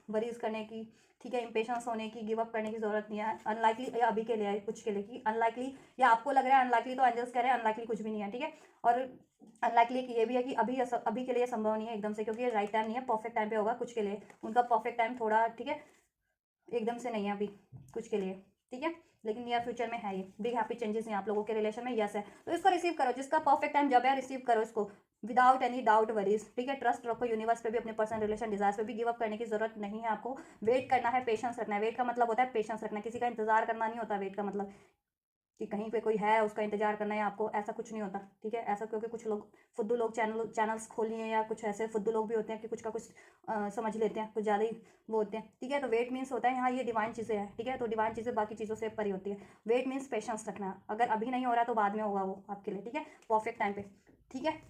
Speaker 1: वरीज करने की, ठीक है, इंपेशेंस होने की, गिव अप करने की जरूरत नहीं है। अनलाइकली या अभी के लिए कुछ के लिए कि अनलाइकली, या आपको लग रहा है अनलाइकली, तो एंजल्स कह रहे हैं अनलाइकली कुछ भी नहीं है, ठीक है। और अनलाइकली कि ये भी है कि अभी के लिए संभव नहीं है एकदम से, क्योंकि ये राइट टाइम नहीं है, परफेक्ट टाइम पे होगा कुछ के लिए। उनका परफेक्ट टाइम थोड़ा, ठीक है, एकदम से नहीं है अभी कुछ के लिए, ठीक है, लेकिन नियर फ्यूचर में है ये बिग हैप्पी चेंजेस हैं आप लोगों के रिलेशन में, यस है। तो इसको रिसीव करो, जिसका परफेक्ट टाइम जब है रिसीव करो इसको विदाउट एनी डाउट वरीज, ठीक है। ट्रस्ट रखो यूनिवर्स पे भी, अपने पर्सनल रिलेशन डिजायर्स पे भी। गिव अप करने की जरूरत नहीं है आपको, वेट करना है, पेशेंस रखना है। वेट का मतलब होता है पेशेंस रखना, किसी का इंतजार करना नहीं होता वेट का मतलब कि कहीं पे कोई है उसका इंतजार करना है आपको, ऐसा कुछ नहीं होता, ठीक है। ऐसा क्योंकि कुछ लोग फुद्दू लोग चैनल्स खोल लिए, या कुछ ऐसे फुद्दू लोग भी होते हैं कि कुछ का कुछ समझ लेते हैं, कुछ ज़्यादा ही वो होते हैं, ठीक है। तो वेट मीन्स होता है यहाँ ये डिवाइन चीज़ें हैं, ठीक है। तो डिवाइन चीज़ें बाकी चीज़ों से परी होती है। वेट मीन्स पेशेंस रखना, अगर अभी नहीं हो रहा तो बाद में होगा वो आपके लिए, ठीक है, परफेक्ट टाइम पे, ठीक है।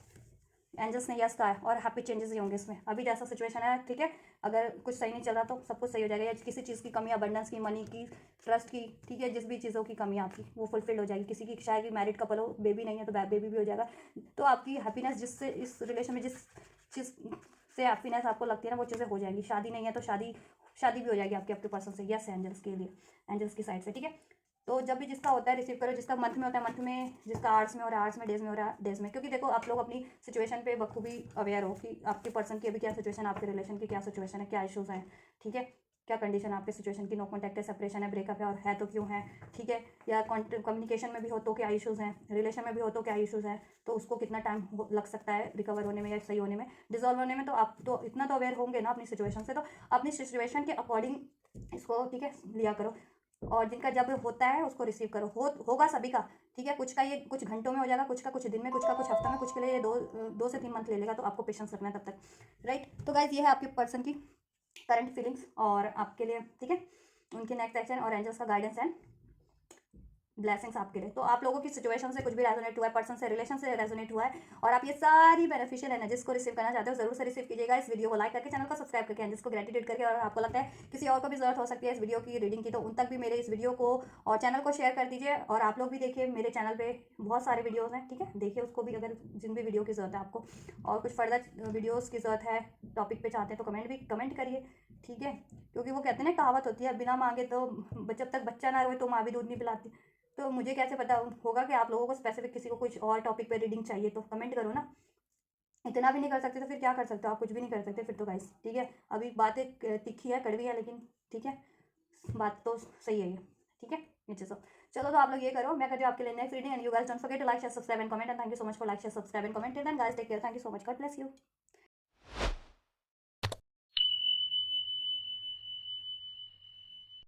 Speaker 1: एंजल्स ने यस कहा है, और हैप्पी चेंजेस ही होंगे इसमें। अभी जैसा सिचुएशन है, ठीक है, अगर कुछ सही नहीं चल रहा तो सब कुछ सही हो जाएगा, या किसी चीज़ की कमी, अबंडेंस की, मनी की, ट्रस्ट की, ठीक है, जिस भी चीज़ों की कमी आपकी वो फुलफिल हो जाएगी। किसी की इच्छा है कि मैरिड कपल हो, बेबी नहीं है तो बेबी भी हो जाएगा। तो आपकी हैप्पीनेस जिससे इस रिलेशन में जिस चीज़ से हैप्पीनेस आपको लगती है ना, वो चीज़ें हो जाएंगी। शादी नहीं है तो शादी शादी भी हो जाएगी आपके आपके पर्सन से, यस एंजल्स के लिए, एंजल्स की साइड से, ठीक है। तो जब भी जिसका होता है रिसीव करो, जिसका मंथ में होता है मंथ में, जिसका आर्ट्स में हो रहा है आर्ट्स में, डेज में हो रहा है डेज में। क्योंकि देखो आप लोग अपनी सिचुएशन पे बखूबी अवेयर हो कि आपके पर्सन की अभी क्या सिचुएशन, आपके रिलेशन की क्या सिचुएशन है, क्या इशूज़ हैं, ठीक है, क्या कंडीशन है आपके सिचुएशन की। नो कॉन्टैक्ट है, सेपरेशन है, ब्रेकअप है, और है तो क्यों है, ठीक है। या कम्युनिकेशन में भी हो तो क्या इशूज़ हैं, रिलेशन में भी हो तो क्या इशूज़ हैं, तो उसको कितना टाइम लग सकता है रिकवर होने में या सही होने में, डिजॉल्व होने में। तो आप तो इतना तो अवेयर होंगे ना अपनी सिचुएशन से, तो अपनी सिचुएशन के अकॉर्डिंग इसको, ठीक है, लिया करो। और जिनका जब होता है उसको रिसीव करो, होगा सभी का, ठीक है। कुछ का ये कुछ घंटों में हो जाएगा, कुछ का कुछ दिन में, कुछ का कुछ हफ्ता में, कुछ के लिए ये 2 से 3 मंथ ले लेगा। तो आपको पेशेंस रखना है तब तक, राइट। तो गाइज ये है आपके पर्सन की करंट फीलिंग्स और आपके लिए, ठीक है, उनके नेक्स्ट एक्शन और एंजल्स का गाइडेंस एंड ब्लेसिंग्स आपके लिए। तो आप लोगों की सिचुएशन से कुछ भी रेजोनेट हुआ है, पर्सन से, रिलेशन से रेजोनेट हुआ है, और आप ये सारी बेनिफिशियल एनर्जीज को रिसीव करना चाहते हो, जरूर से रिसीव कीजिएगा। इस वीडियो को लाइक करके, चैनल को सब्सक्राइब करके, एंजल्स को ग्रेटिट्यूड करके, और आपको लगता है किसी और को भी जरूरत हो सकती है इस वीडियो की रीडिंग की, तो उन तक भी मेरे इस वीडियो को और चैनल को शेयर कर दीजिए। और आप लोग भी देखिए, मेरे चैनल पे बहुत सारे वीडियोज़ हैं, ठीक है, देखिए उसको भी, अगर जिन भी वीडियो की ज़रूरत है आपको, और कुछ फर्दर वीडियोज़ की ज़रूरत है, टॉपिक पे चाहते हैं तो कमेंट करिए, ठीक है। क्योंकि वो कहते हैं ना, कहावत होती है, बिना मांगे तो जब तक बच्चा ना रोए तो माँ भी दूध नहीं पिलाती। तो मुझे कैसे पता होगा कि आप लोगों को स्पेसिफिक किसी को कुछ और टॉपिक पे रीडिंग चाहिए, तो कमेंट करो ना। इतना भी नहीं कर सकते तो फिर क्या कर सकते हो आप, कुछ भी नहीं कर सकते फिर तो गाइस, ठीक है। अभी बातें तीखी है, कड़वी है, लेकिन ठीक है, बात तो सही है ये, ठीक है। नीचे सो चलो, तो आप लोग ये करो, मैं कर रही हूँ आपके लिए next reading. And you guys don't forget to like share subscribe and comment, and thank you so much for like share subscribe and comment. Then guys take care, thank you so much, God bless you.